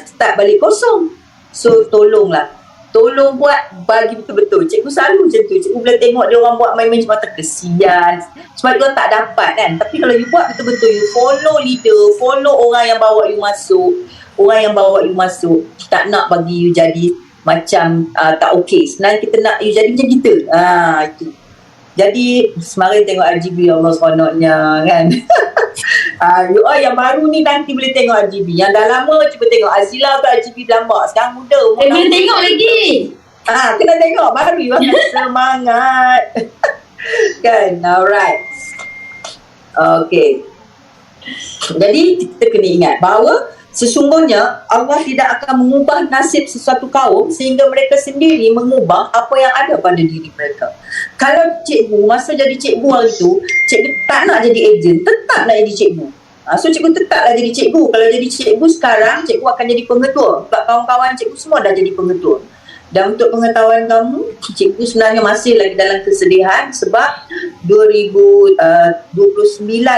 Start balik kosong. So tolonglah, tolong buat bagi betul-betul. Cikgu selalu macam tu. Cikgu bila tengok dia orang buat main-main macam mata kesian sebab dia tak dapat kan. Tapi kalau you buat betul-betul, you follow leader, follow orang yang bawa you masuk, orang yang bawa you masuk. Tak nak bagi you jadi macam tak okey. Sebenarnya kita nak you jadi macam kita. Itu. Jadi semarin tengok RGB, Allah seronoknya kan. You all yang baru ni nanti boleh tengok RGB. Yang dah lama cuba tengok. Azila tu RGB lama, sekarang muda. Boleh tengok lagi. Kena tengok baru you semangat. Kan. Alright. Okay. Jadi kita kena ingat bahawa sesungguhnya Allah tidak akan mengubah nasib sesuatu kaum sehingga mereka sendiri mengubah apa yang ada pada diri mereka. Kalau cikgu masa jadi cikgu hari tu, cikgu tak nak jadi ejen, tetap nak jadi cikgu. So cikgu tetaplah jadi cikgu. Kalau jadi cikgu sekarang, cikgu akan jadi pengetua. Sebab kawan-kawan cikgu semua dah jadi pengetua. Dan untuk pengetahuan kamu, cikgu sebenarnya masih lagi dalam kesedihan sebab 2029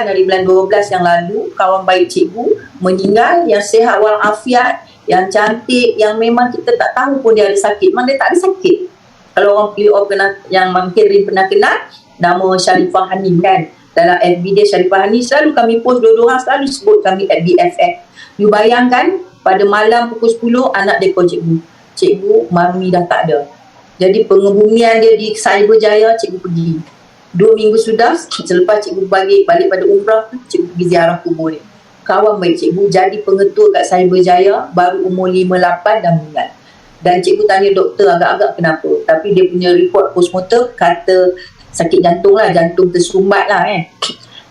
hari bulan 12 yang lalu, kawan baik cikgu meninggal, yang sihat walafiat, yang cantik, yang memang kita tak tahu pun dia ada sakit. Memang dia tak ada sakit. Kalau orang PO pernah, yang mungkin pernah kenal, nama Sharifah Hanim kan. Dalam FB dia Sharifah Hanim, selalu kami post dua-dua orang, selalu sebut kami at BFF. You bayangkan, pada malam pukul 10, anak dia call cikgu. Cikgu, mami dah tak ada. Jadi pengebumian dia di Cyberjaya, cikgu pergi. 2 minggu sudah, selepas cikgu balik pada umrah, cikgu pergi ziarah kubur dia. Kawan baik cikgu jadi pengetua kat Cyberjaya, baru umur 58 dah meninggal. Dan cikgu tanya doktor agak-agak kenapa. Tapi dia punya report postmortem kata sakit jantung lah, jantung tersumbat lah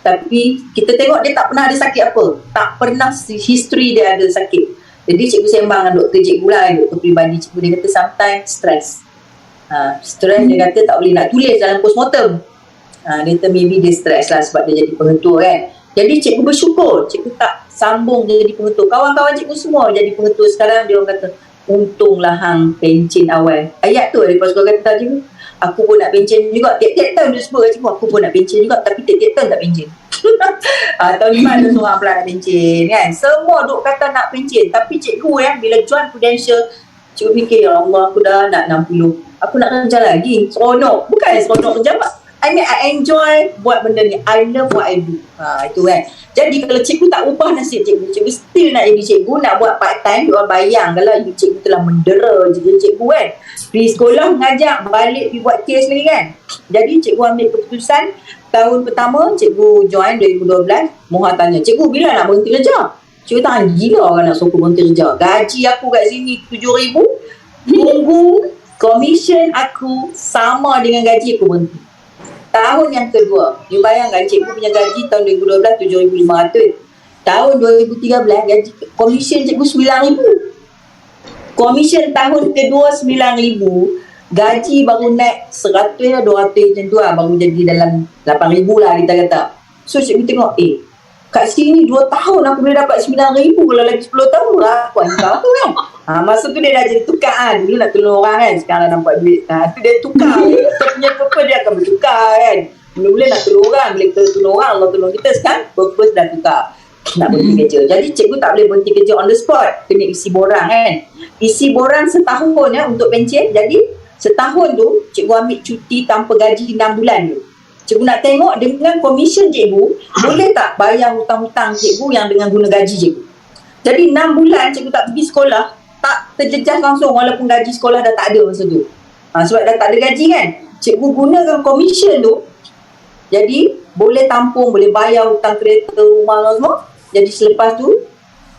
Tapi kita tengok dia tak pernah ada sakit apa. Tak pernah history dia ada sakit. Jadi cikgu sembang dengan doktor cikgu lah, doktor peribadi cikgu. Dia kata sometimes stress. Stress dia kata tak boleh nak tulis dalam postmortem. Dia kata maybe dia stress lah sebab dia jadi pengetua kan. Jadi cikgu bersyukur, cikgu tak sambung jadi pengetua. Kawan-kawan cikgu semua jadi pengetua sekarang. Dia orang kata, untunglah hang pencin awal. Ayat tu daripada sekolah kata cikgu. Aku pun nak pencen juga. Tiap-tiap tahun dia sebut, cikgu aku pun nak pencen juga, tapi tiap-tiap tahun tak pencen. Tahun ni ada seorang pula nak pencen kan. Semua duk kata nak pencen, tapi cikgu bila join Prudential, cikgu fikir, ya Allah, aku dah nak 60. Aku nak kerja lagi. Seronok. Bukan seronok kerja, I mean I enjoy buat benda ni. I love what I do. Itu kan. Jadi kalau cikgu tak ubah nasib cikgu, cikgu still nak jadi cikgu, nak buat part time, dia orang bayang kalau cikgu telah mendera jadi cikgu kan. Pergi sekolah mengajar, balik pergi buat kes lagi kan. Jadi cikgu ambil keputusan, tahun pertama cikgu join 2012, Moha tanya, cikgu bila nak berhenti kerja? Cikgu tak gila orang nak suruh berhenti kerja. Gaji aku kat sini 7,000, tunggu komisen aku sama dengan gaji aku berhenti. Tahun yang kedua, you bayangkan cikgu punya gaji tahun 2012 7,500. Tahun 2013 gaji komisen cikgu 9,000. Komisen tahun kedua 9,000, gaji baru naik 100 200 macam tu lah, baru jadi dalam 8,000 lah kita kata. So cikgu tengok, kat sini 2 tahun aku boleh dapat 9,000, kalau lagi 10 tahun berapa kau tu kan. Masa tu dia dah jadi tukar kan. Dulu nak tolong orang kan, sekarang nampak duit. Tu dia tukar. Kita punya purpose dia akan bertukar kan. Mula-mula nak tolong orang, bila kita tolong orang, Allah tolong kita. Sekarang purpose dah tukar. Nak berhenti kerja. Jadi cikgu tak boleh berhenti kerja on the spot. Kena isi borang kan. Isi borang setahun untuk pencen. Jadi setahun tu cikgu ambil cuti tanpa gaji 6 bulan tu. Cikgu nak tengok dengan komisen cikgu, boleh tak bayar hutang-hutang cikgu yang dengan guna gaji cikgu. Jadi 6 bulan cikgu tak pergi sekolah, tak terjejas langsung walaupun gaji sekolah dah tak ada masa tu. Sebab dah tak ada gaji kan. Cikgu gunakan komisen tu, jadi boleh tampung, boleh bayar hutang kereta, rumah dan semua. Jadi selepas tu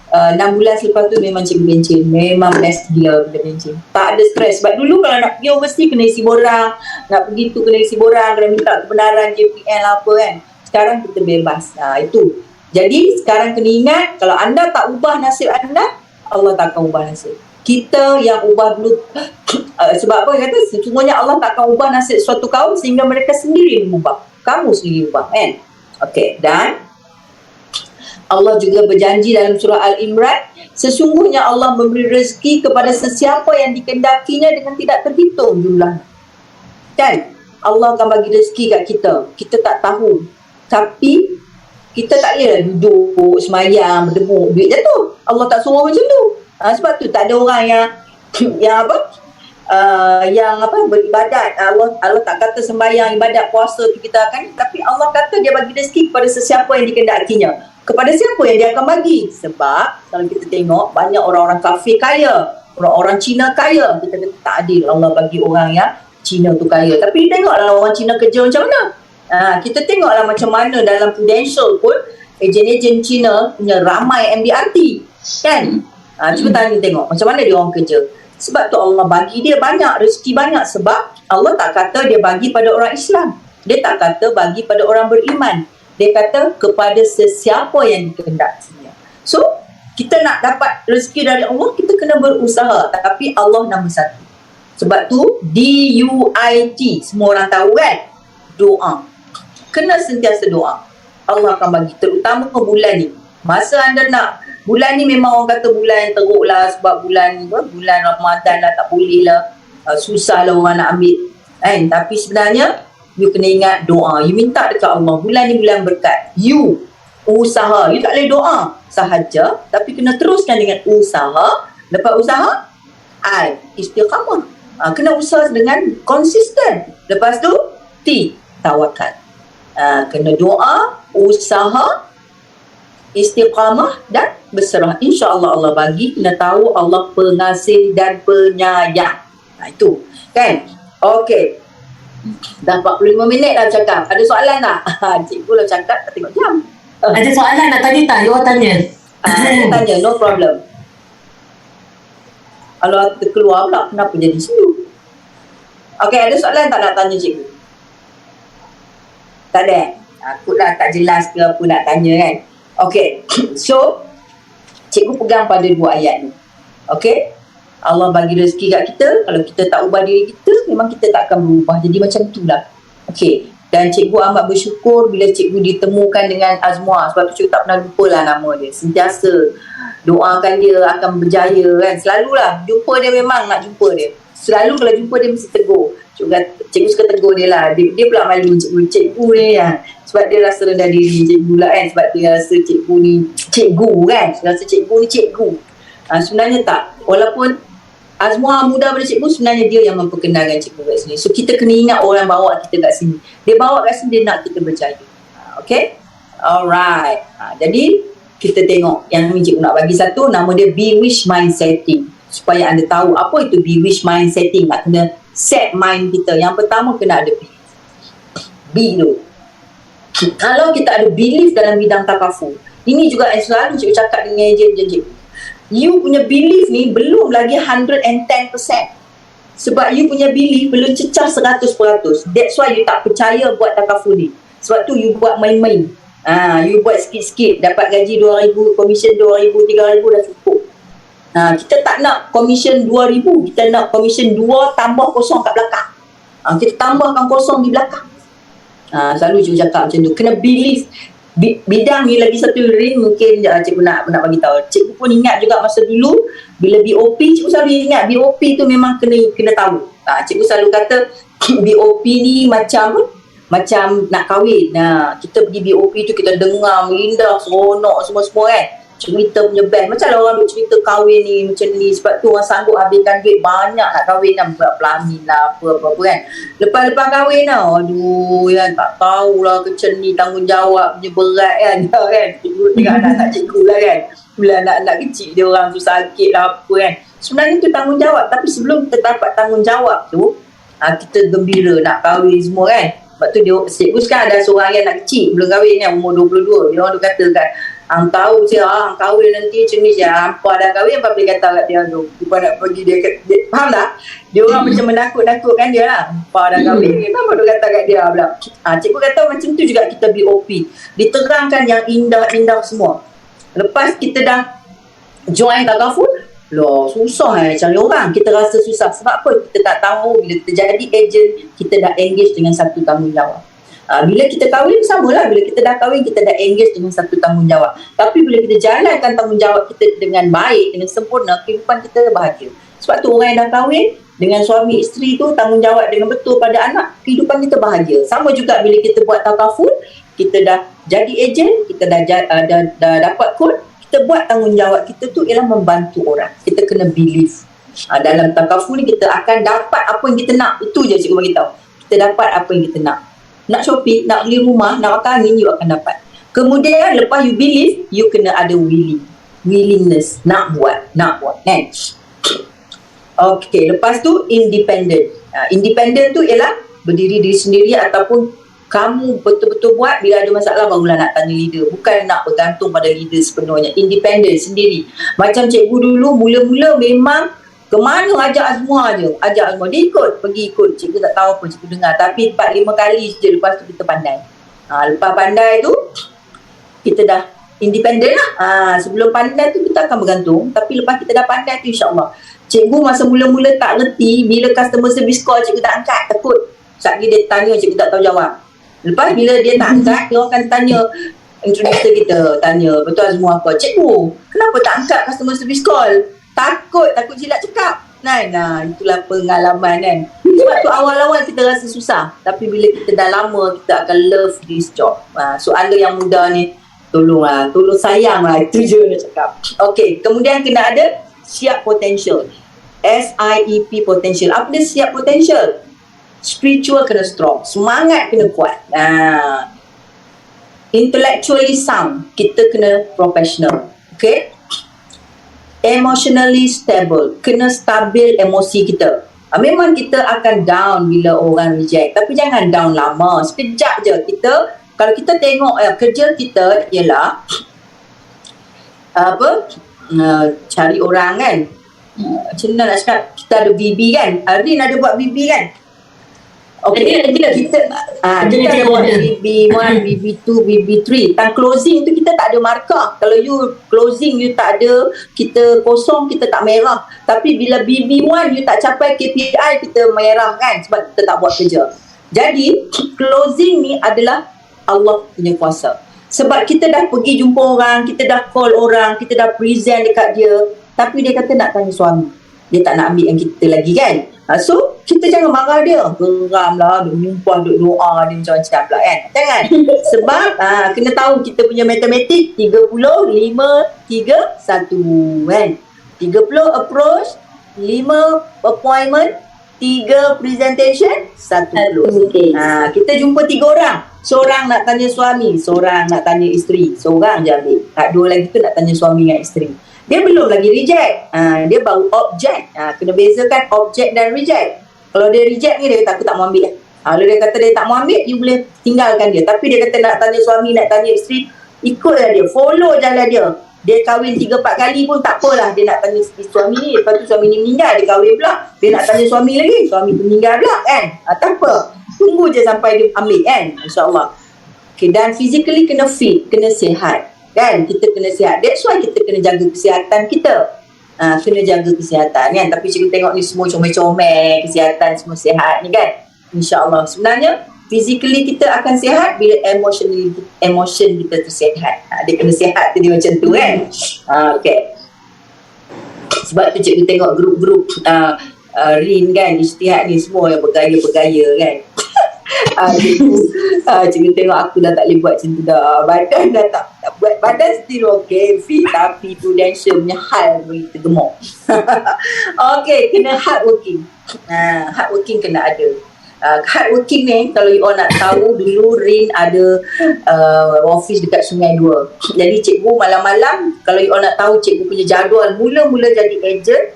6 bulan selepas tu memang cikgu pencen. Memang best gila bila pencen. Tak ada stres. Sebab dulu kalau nak pergi overseas kena isi borang, nak pergi tu kena isi borang, kena minta kebenaran JPN lah apa kan. Sekarang kita bebas. Itu. Jadi sekarang kena ingat, kalau anda tak ubah nasib anda, Allah tak akan ubah nasib. Kita yang ubah dulu. Sebab apa kata, sesungguhnya Allah tak akan ubah nasib suatu kaum sehingga mereka sendiri mengubah. Kamu sendiri ubah kan. Okey, dan Allah juga berjanji dalam surah Al-Imran, sesungguhnya Allah memberi rezeki kepada sesiapa yang dikendakinya dengan tidak terhitung jumlahnya. Kan? Allah akan bagi rezeki kat kita. Kita tak tahu. Tapi kita tak boleh duduk semayang, berdebuk, duit jatuh. Allah tak suruh macam tu. Sebab tu tak ada orang yang beribadat. Allah tak kata sembahyang, ibadat, puasa tu kita akan, tapi Allah kata dia bagi rezeki kepada sesiapa yang dikendakinya. Kepada siapa yang dia akan bagi? Sebab kalau kita tengok banyak orang-orang kafir kaya, orang-orang Cina kaya, kita kata tak adil Allah bagi orang yang Cina tu kaya. Tapi tengoklah orang Cina kerja macam mana. Kita tengoklah macam mana dalam Prudential pun ejen-ejen Cina punya ramai MDRT kan. Cuba tanya tengok macam mana dia orang kerja. Sebab tu Allah bagi dia banyak, rezeki banyak. Sebab Allah tak kata dia bagi pada orang Islam, dia tak kata bagi pada orang beriman, dia kata kepada sesiapa yang dikehendakinya. So kita nak dapat rezeki dari Allah, kita kena berusaha. Tapi Allah nombor satu. Sebab tu DUIT, semua orang tahu kan, doa. Kena sentiasa doa. Allah akan bagi, terutama bulan ni. Masa anda nak, bulan ni memang orang kata bulan teruk lah, sebab bulan Ramadan lah, tak boleh lah, susah lah orang nak ambil kan. Tapi sebenarnya you kena ingat doa. You minta dekat Allah, bulan ni bulan berkat. You usaha. You tak boleh doa sahaja, tapi kena teruskan dengan usaha. Lepas usaha, istiqamah. Kena usaha dengan konsisten. Lepas tu tawakal. Kena doa, usaha, istiqamah dan berserah. InsyaAllah Allah bagi. Kena tahu Allah pengasih dan penyayang. Itu kan. Okey, dah 45 minit dah cakap. Ada soalan tak? Cikgu lah cakap, tak tengok jam. Ada soalan nak tanya tak? You tanya. Tanya, no problem. Kalau terkeluar pula, kenapa jadi sini? Okey, ada soalan tak nak tanya cikgu? Tak ada? Takutlah tak jelas ke apa nak tanya kan. Okey, so cikgu pegang pada 2 ayat ni. Okey, Allah bagi rezeki kat kita. Kalau kita tak ubah diri kita, memang kita tak akan berubah. Jadi macam itulah. Okey, dan cikgu amat bersyukur bila cikgu ditemukan dengan Azmuah. Sebab tu cikgu tak pernah lupa lah nama dia. Sentiasa doakan dia akan berjaya kan. Selalulah jumpa dia, memang nak jumpa dia. Selalu kalau jumpa dia mesti tegur. Cikgu suka tegur dia lah. Dia pula malu cikgu ni lah. Sebab dia rasa rendah diri cikgu lah kan. Sebab dia rasa cikgu ni cikgu kan. Rasa cikgu ni cikgu. Sebenarnya tak. Walaupun Azmuha muda pada cikgu, sebenarnya dia yang memperkenalkan cikgu kat sini. So kita kena ingat orang bawa kita kat sini. Dia bawa kat sini, dia nak kita berjaya. Okay? Alright. Jadi kita tengok yang ni cikgu nak bagi satu, nama dia Be Wish Mind Setting. Supaya anda tahu apa itu Be Wish Mind Setting. Nak kena set mind kita. Yang pertama kena ada belief. B tu. Kalau kita ada belief dalam bidang takaful, ini juga yang selalu cikgu cakap dengan ejen cikgu. You punya belief ni belum lagi 110%. Sebab you punya belief belum cecah 100%. That's why you tak percaya buat takaful ni. Sebab tu you buat main-main. You buat sikit-sikit, dapat gaji 2,000, komisen 2,000, 3,000 dah cukup. Kita tak nak komisen 2,000, kita nak komisen 2 tambah kosong kat belakang. Kita tambahkan kosong di belakang. Selalu cikgu cakap macam tu. Kena believe. Bidang ni lagi satu ring mungkin cikgu nak bagi tahu. Cikgu pun ingat juga masa dulu bila BOP, cikgu selalu ingat BOP tu memang kena tahu. Cikgu selalu kata BOP ni macam nak kahwin. Kita pergi BOP tu kita dengar indah, seronok semua-semua kan. Cerita punya best. Macam lah orang duk cerita kahwin ni macam ni. Sebab tu orang sanggup habiskan duit banyak nak kahwin lah. Buat pelamin lah apa-apa kan. Lepas-lepas kahwin lah. Aduh ya, tak tahulah macam ni tanggungjawab punya berat kan. Cikgu tengok anak-anak cikgu lah kan. Bila anak-anak kecil dia orang tu sakit lah apa kan. Sebenarnya tu tanggungjawab. Tapi sebelum kita dapat tanggungjawab tu, kita gembira nak kahwin semua kan. Sebab tu cikgu sekarang ada seorang yang anak kecil belum kahwin kan, umur 22. Dia orang tu kata kan, tahu je kahwin nanti macam ni je. Hampa dah kahwin, apa boleh kata kat dia tu. Hampa nak pergi dia faham tak? Dia orang macam menakut-nakutkan dia lah. Hampa dah kahwin, kenapa dia kata kat dia pula. Cikgu kata macam tu juga kita BOP. Diterangkan yang indah-indah semua. Lepas kita dah join takaful, susah cari orang. Kita rasa susah. Sebab apa? Kita tak tahu bila kita jadi agent, kita dah engage dengan satu tanggungjawab. Bila kita kahwin, samalah. Bila kita dah kahwin, kita dah engage dengan satu tanggungjawab. Tapi bila kita jalankan tanggungjawab kita dengan baik, dengan sempurna, kehidupan kita bahagia. Sebab tu orang yang dah kahwin dengan suami isteri tu tanggungjawab dengan betul pada anak, kehidupan kita bahagia. Sama juga bila kita buat takaful, kita dah jadi ejen, kita dah dapat kod, kita buat tanggungjawab kita tu ialah membantu orang. Kita kena believe. Dalam takaful ni kita akan dapat apa yang kita nak. Itu je cikgu bagi tahu. Kita dapat apa yang kita nak. Nak shopping, nak beli rumah, nak makan angin, you akan dapat. Kemudian lepas you believe, you kena ada willingness, nak buat kan. Okay, lepas tu independent. Independent tu ialah berdiri diri sendiri ataupun kamu betul-betul buat, bila ada masalah barulah nak tanya leader. Bukan nak bergantung pada leader sepenuhnya. Independent sendiri. Macam cikgu dulu mula-mula memang ke mana ajak Azmuha je. Ajak Azmuha. Dia pergi ikut. Cikgu tak tahu apa cikgu dengar. Tapi 4-5 kali je lepas tu kita pandai. Lepas pandai tu, kita dah independent lah. Sebelum pandai tu kita akan bergantung. Tapi lepas kita dah pandai tu insyaAllah. Cikgu masa mula-mula tak reti. Bila customer service call cikgu tak angkat. Takut. Sekali dia tanya cikgu tak tahu jawab. Lepas bila dia tak angkat, dia akan tanya introducer kita. Tanya, betul Azmuha apa? Cikgu, kenapa tak angkat customer service call? Takut silap cakap. Itulah pengalaman kan. Sebab tu awal-awal kita rasa susah. Tapi bila kita dah lama, kita akan love this job. So anda yang muda ni, tolong sayang lah. Itu je nak cakap. Okay, kemudian kena ada siap potential. SIEP potential. Apa dia siap potential? Spiritual kena strong. Semangat kena kuat. Intellectually sound. Kita kena professional. Okay? Emotionally stable. Kena stabil emosi kita. Memang kita akan down bila orang reject. Tapi jangan down lama. Sekejap je. Kalau kita tengok kerja kita ialah cari orang kan. Macam mana nak cakap? Kita ada BB kan. Rin ada buat BB kan. Okay. Kita ada buat BB1, BB2, BB3. Tang closing tu kita tak ada markah. Kalau you closing you tak ada, kita kosong, kita tak merah. Tapi bila BB1 you tak capai KPI, kita merah kan, sebab kita tak buat kerja. Jadi closing ni adalah Allah punya kuasa. Sebab kita dah pergi jumpa orang, kita dah call orang, kita dah present dekat dia, tapi dia kata nak tanya suami. dia tak nak ambil yang kita lagi kan. So kita jangan marah dia, geram lah, duk nyumpah, duk doa dia macam-macam pula kan. Jangan. Sebab kena tahu kita punya matematik 30, 5, 3, 1 kan. 30 approach, 5 appointment, 3 presentation, 1 close. Okay. Kita jumpa 3 orang. Seorang nak tanya suami, seorang nak tanya isteri. Seorang je ambil. 2 lagi tu nak tanya suami dengan isteri. Dia belum lagi reject. Dia baru object. Kena bezakan object dan reject. Kalau dia reject ni, dia kata aku tak mau ambil. Kalau dia kata dia tak mau ambil, you boleh tinggalkan dia. Tapi dia kata nak tanya suami, nak tanya isteri, ikutlah dia, follow jalan dia. Dia kahwin 3-4 kali pun tak apalah. Dia nak tanya suami ni, lepas tu suami ni meninggal, dia kahwin pula. Dia nak tanya suami lagi, suami tu meninggal pula kan. Tak apa. Tunggu je sampai dia ambil kan. InsyaAllah. Okay, dan physically kena fit, kena sihat. Kan, kita kena sihat. That's why kita kena jaga kesihatan kita. Kena jaga kesihatan kan. Tapi cikgu tengok ni semua comel-comel, kesihatan semua sihat ni kan. InsyaAllah. Sebenarnya physically kita akan sihat bila emotion kita tu sihat. Dia kena sihat tu dia macam tu kan. Okay. Sebab tu cikgu tengok grup-grup Rin kan, Ijtihad ni semua yang bergaya-bergaya kan. Cikgu tengok aku dah tak boleh buat macam tu dah. Badan dah tak buat, badan still okay, fit, tapi Prudential punya hal boleh tergemuk. Okay, kena hardworking. Hardworking kena ada. Hardworking ni, kalau you all nak tahu, dulu Rin ada office dekat Sungai Dua. Jadi cikgu malam-malam, kalau you all nak tahu cikgu punya jadual, mula-mula jadi ejen,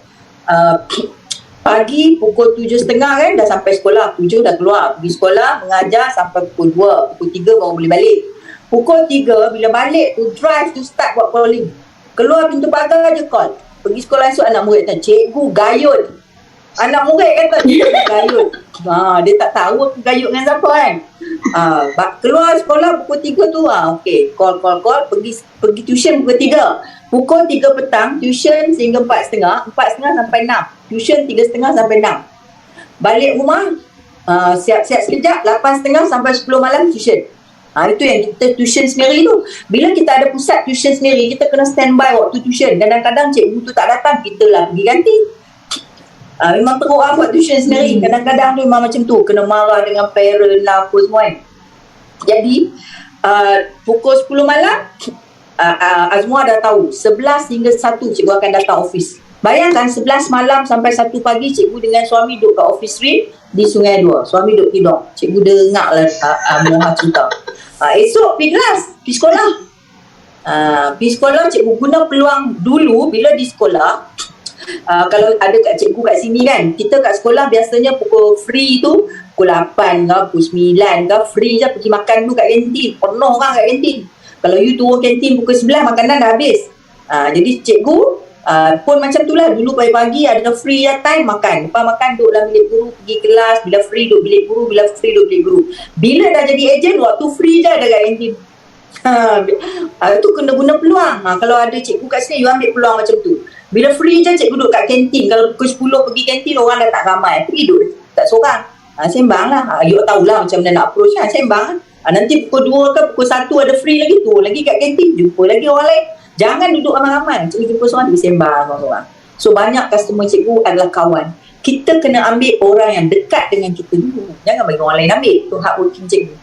pagi pukul 7.30 kan dah sampai sekolah. 7 dah keluar pergi sekolah, mengajar sampai pukul 2, pukul 3 baru boleh balik. Pukul 3 bila balik tu drive to start buat calling. Keluar pintu pagar je call. Pergi sekolah esok anak murid kata, cikgu gayut. Anak murid kata cikgu gayut. Dia tak tahu aku gayut dengan siapa kan. Keluar sekolah pukul 3 tu okey, call pergi tuition pukul 3. Pukul 3 petang tuition sehingga 4.30 sampai 6. Tuition 3.30 sampai 6. Balik rumah siap-siap sekejap 8.30 sampai 10 malam tuition. Itu yang kita tuition sendiri tu. Bila kita ada pusat tuition sendiri, kita kena standby waktu tuition. Kadang-kadang cikgu tu tak datang, kita lah pergi ganti. Memang teruk buat tuition sendiri. Kadang-kadang tu memang macam tu, kena marah dengan parent lah apa semua kan. Jadi pukul 10 malam Azmuah dah tahu 11 hingga 1 cikgu akan datang office. Bayangkan 11 malam sampai 1 pagi cikgu dengan suami duduk kat office Rin di Sungai Dua. Suami duduk tidur. Cikgu dengar lah Muha cerita. Esok pergi kelas, pergi sekolah. Pergi sekolah cikgu guna peluang dulu bila di sekolah. Kalau ada kat cikgu kat sini kan, kita kat sekolah biasanya pukul free tu pukul 8 ke pukul 9 ke free je pergi makan dulu kat kantin. Penuh orang kat kantin. Kalau you turun kantin pukul 11 makanan dah habis. Jadi cikgu pun macam tu lah. Dulu pagi-pagi ada free time makan. Lepas makan duduk dalam bilik guru, pergi kelas. Bila free duduk bilik guru, bila free duduk bilik guru. Bila dah jadi ejen, waktu free je ada kat kantin. Itu kena guna peluang. Kalau ada cikgu kat sini, you ambil peluang macam tu. Bila free je cikgu duduk kat kantin. Kalau pukul 10 pergi kantin, orang dah tak ramai. Pergi duduk tak seorang. Sembang lah. You tahulah macam mana nak approach kan. Sembang lah. Nanti pukul 2 ke pukul 1 ada free lagi tu. Lagi kat kantin, jumpa lagi orang lain. Jangan duduk ramai-ramai. Cikgu jumpa seorang, dia sembang orang-orang. So banyak customer cikgu adalah kawan. Kita kena ambil orang yang dekat dengan kita dulu. Jangan bagi orang lain ambil. Tu hardworking cikgu.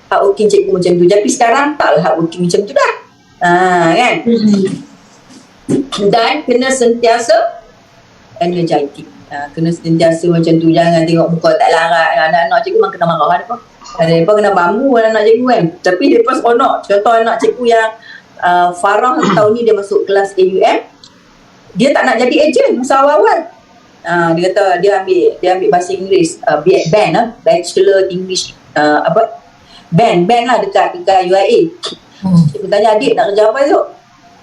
Hardworking cikgu macam tu. Tapi sekarang taklah hardworking macam tu dah. Kan? Dan kena sentiasa energetic. Kena sentiasa macam tu. Jangan tengok muka tak larat. Anak-anak cikgu memang kena marah ada apa. Ada apa kena bambu anak cikgu kan. Tapi dia pas seronok. Contoh anak cikgu yang Farah tahun ni dia masuk kelas AUM. Dia tak nak jadi ejen masa awal-awal. Dia kata dia ambil bahasa Inggeris, band Bachelor English band lah dekat UIA. Cikgu tanya, adik nak kerja apa esok?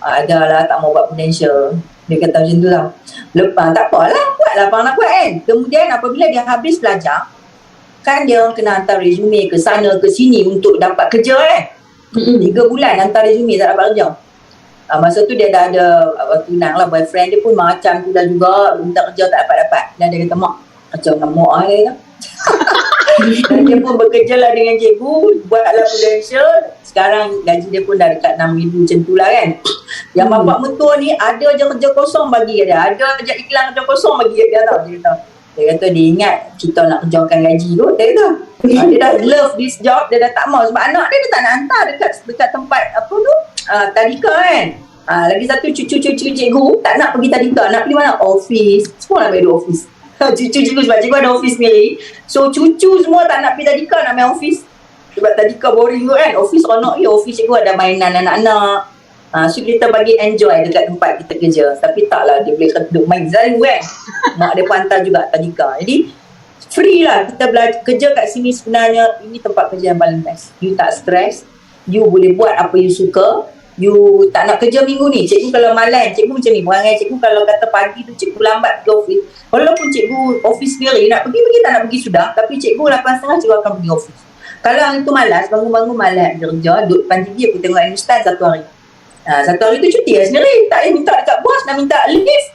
Ada lah, tak mau buat Prudential. Dia kata macam tu lah. Lepas tak apalah, buatlah apa nak buat kan. Kemudian apabila dia habis belajar, kan dia kena hantar resume ke sana ke sini untuk dapat kerja kan. 3 bulan hantar resume tak dapat kerja. Masa tu dia dah ada tunang lah, boyfriend dia pun macam tu dah juga, minta kerja tak dapat-dapat. Dan dia kata, mak macam nak mak dia kata. Dan dia pun bekerja lah dengan cikgu, buatlah Prudential. sekarang gaji dia pun dah dekat 6,000 macam tu lah kan. Yang bapak mentua ni ada je kerja kosong bagi dia, ada je iklan kerja kosong bagi dia tau. Dia kata dia ingat kita nak kejarkan gaji tu. Dia kata dia dah love this job, dia dah tak mau sebab anak dia tak nak hantar dekat tempat apa tu, tadika kan. Lagi satu cucu-cucu cikgu tak nak pergi tadika, nak pergi mana? Office. Semua nak pergi office. Cucu cikgu sebab cikgu ada office sendiri. So cucu semua tak nak pergi tadika, nak main office. Sebab tadika boring kot kan. Office seronok je. Office cikgu ada mainan anak-anak. So kita bagi enjoy dekat tempat kita kerja. Tapi taklah dia boleh duduk main zalu kan. Mak dia pun hantar juga tadika. Jadi free lah kita belajar kerja kat sini. Sebenarnya ini tempat kerja yang paling best. You tak stress. You boleh buat apa you suka. You tak nak kerja minggu ni. Cikgu kalau malam, cikgu macam ni. Perangai cikgu kalau kata pagi tu cikgu lambat pergi office. Walaupun cikgu office sendiri nak pergi tak nak pergi sudah. Tapi cikgu 8.30 cikgu akan pergi office. Kalau yang tu malas, bangun-bangun malas kerja, duduk depan TV aku tengok Hindustan satu hari. Satu hari tu cuti lah sendiri. Tak payah minta dekat bos, nak minta leave.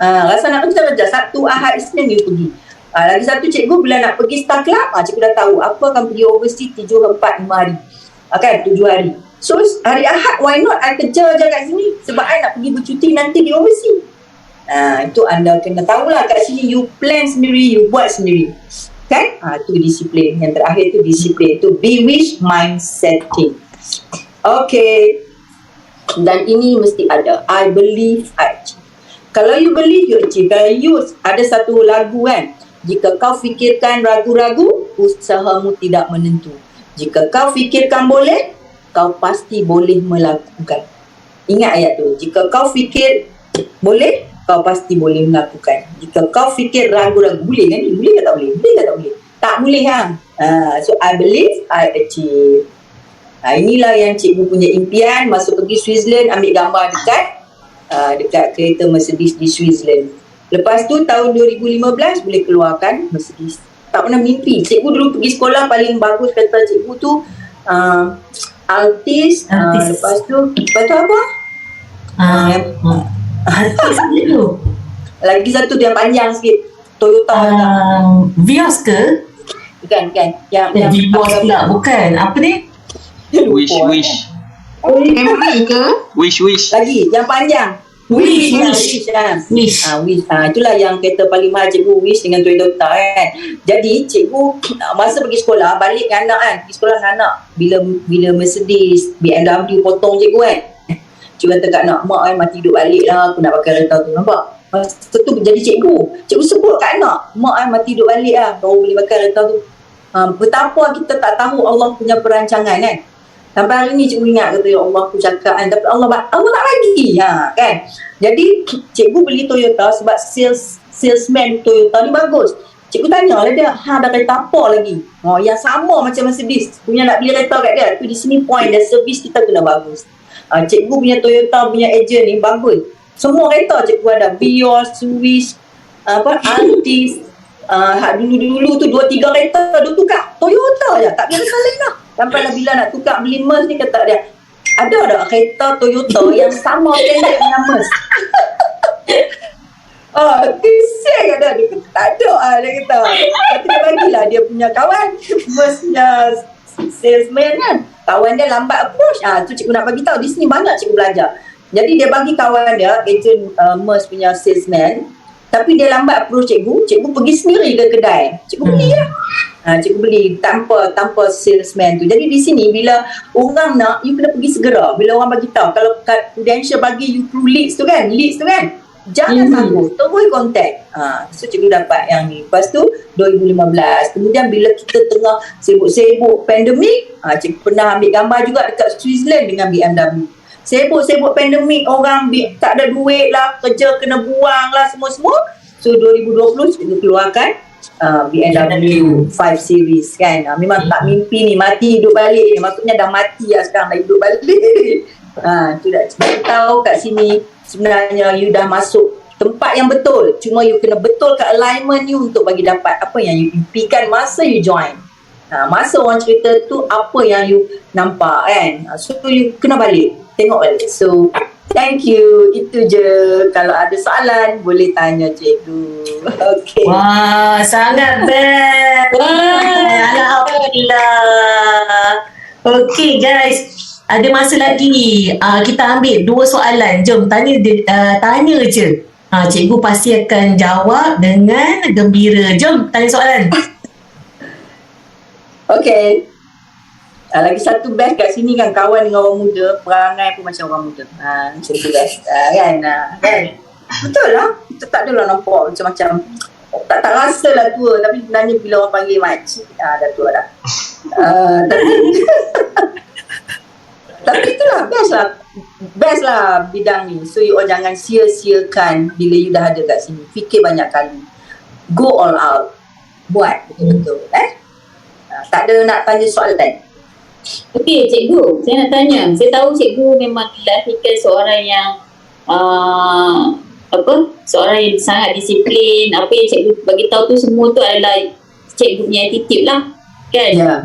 Rasa nak kerja, Sabtu, Ahad, Isnin you pergi. Lagi satu cikgu bila nak pergi Star Club, cikgu dah tahu apa akan pergi overseas 3, 4, 5 hari. Kan 7 hari. So hari Ahad why not I kerja je kat sini sebab I nak pergi bercuti nanti di overseas. Itu anda kena tahulah kat sini you plan sendiri, you buat sendiri. Kan? Tu disiplin. Yang terakhir tu disiplin. Tu bewitch mindsetting. Okay. Dan ini mesti ada. I believe I achieve. Kalau you believe you achieve. Kalau you ada satu lagu kan. Jika kau fikirkan ragu-ragu, usahamu tidak menentu. Jika kau fikirkan boleh, kau pasti boleh melakukan. Ingat ayat tu. Jika kau fikir boleh, kau pasti boleh melakukan. Jika kau fikir ragu-ragu, boleh kan ni? Boleh ke tak boleh? Boleh ke tak boleh? Tak boleh kan? So I believe I achieve. Inilah yang cikgu punya impian. Masa pergi Switzerland, ambil gambar dekat kereta Mercedes di Switzerland. Lepas tu tahun 2015 boleh keluarkan Mercedes. Tak pernah mimpi. Cikgu dulu pergi sekolah paling bagus kata cikgu tu Altis. Lepas tu apa? Artis tu. Lagi satu dia panjang sikit. Toyota. Vios ke? Bukan. Yang Vios pula. Bukan. Apa ni? Wish. MI ke? Wish. Lagi yang panjang. Wish. Itulah yang kereta paling mahal cikgu, Wish dengan Toyota kan. Jadi cikgu masa pergi sekolah balik dengan anak kan, pergi sekolah dengan anak, bila Mercedes BMW potong cikgu kan, cikgu kata kat anak, mak mati duduk balik lah, aku nak pakai kereta tu. Nampak masa tu jadi cikgu sebut kat anak, mak mati duduk balik lah baru boleh pakai kereta tu. Betapa kita tak tahu Allah punya perancangan kan. Sampai hari ni cikgu ingat kata, ya Allah aku cakap kan, tapi Allah tak bagi kan. Jadi cikgu beli Toyota sebab salesman Toyota ni bagus. Cikgu tanya lah dia, ada kereta apa lagi? Yang sama macam Mercedes, punya nak beli kereta kat dia. Tu di sini point dan servis kita kena bagus. Cikgu punya Toyota punya agent ni bagus. Semua kereta cikgu ada, Vios, Swiss, Altis. Dulu tu 2-3 kereta dia tukar Toyota je, tak ada kereta lain lah. Sampailah bila nak tukar beli Merc ni kata dia, ada tak kereta Toyota yang sama pendek dengan Merc? Kesian kat dia kata, tak ada dia kata. Lepas dia bagilah dia punya kawan, Merc punya salesman kan. Kawan dia lambat approach. Tu cikgu nak bagi tahu di sini banyak cikgu belajar. Jadi dia bagi kawan dia, agent Merc punya salesman, tapi dia lambat approach cikgu pergi sendiri ke kedai. Cikgu beli lah. Cikgu beli tanpa salesman tu. Jadi di sini bila orang nak, you kena pergi segera. Bila orang bagi tahu, kalau kat Prudential bagi you through leads tu kan, jangan sanggup, terus contact. So cikgu dapat yang ni. Lepas tu 2015. Kemudian bila kita tengah sibuk-sibuk pandemik, cikgu pernah ambil gambar juga dekat Switzerland dengan BMW. Sibuk-sibuk pandemik, orang tak ada duit lah, kerja kena buang lah semua-semua. So 2020 cikgu keluarkan BMW 5 Series kan. Memang tak mimpi ni, mati hidup balik ni. Maksudnya dah mati lah sekarang, dah hidup balik. Tu dah cikgu tahu kat sini sebenarnya you dah masuk tempat yang betul. Cuma you kena betulkan alignment you untuk bagi dapat apa yang you impikan masa you join. Masa orang cerita tu apa yang you nampak kan. So you kena balik, tengok balik. So thank you. Itu je. Kalau ada soalan boleh tanya cikgu. Okay. Wah, sangat best. Alhamdulillah. Okay guys, ada masa lagi. Kita ambil 2 soalan. Jom tanya je. Cikgu pasti akan jawab dengan gembira. Jom tanya soalan. Okay. Lagi satu best kat sini kan, kawan dengan orang muda, perangai pun macam orang muda. Macam tu best. Kan? Betul lah. Kita tak adalah nampak macam-macam. Tak rasa lah tua, tapi sebenarnya bila orang panggil makcik, dah tua dah. Tapi itulah best lah bidang ni. So you all jangan sia-siakan bila you dah ada kat sini. Fikir banyak kali. Go all out. Buat betul-betul. Tak ada nak tanya soalan. Okey, cikgu, saya nak tanya. Saya tahu cikgu memang dilahirkan seorang yang seorang yang sangat disiplin. Apa yang cikgu bagi tahu tu semua tu adalah cikgu punya attitude lah. Kan? Ya.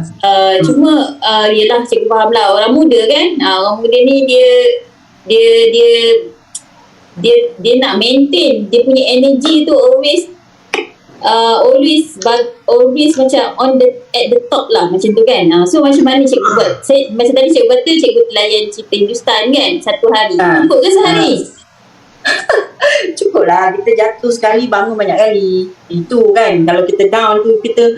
Cuma yelah cikgu faham lah, orang muda kan. Orang muda ni dia nak maintain dia punya energy tu always macam at the top lah, macam tu kan. So macam mana cikgu buat? Macam tadi cikgu kata cikgu layan cerita Hindustan kan satu hari. Cukup ke sehari? Cukup lah, kita jatuh sekali bangun banyak kali. Itu kan, kalau kita down tu kita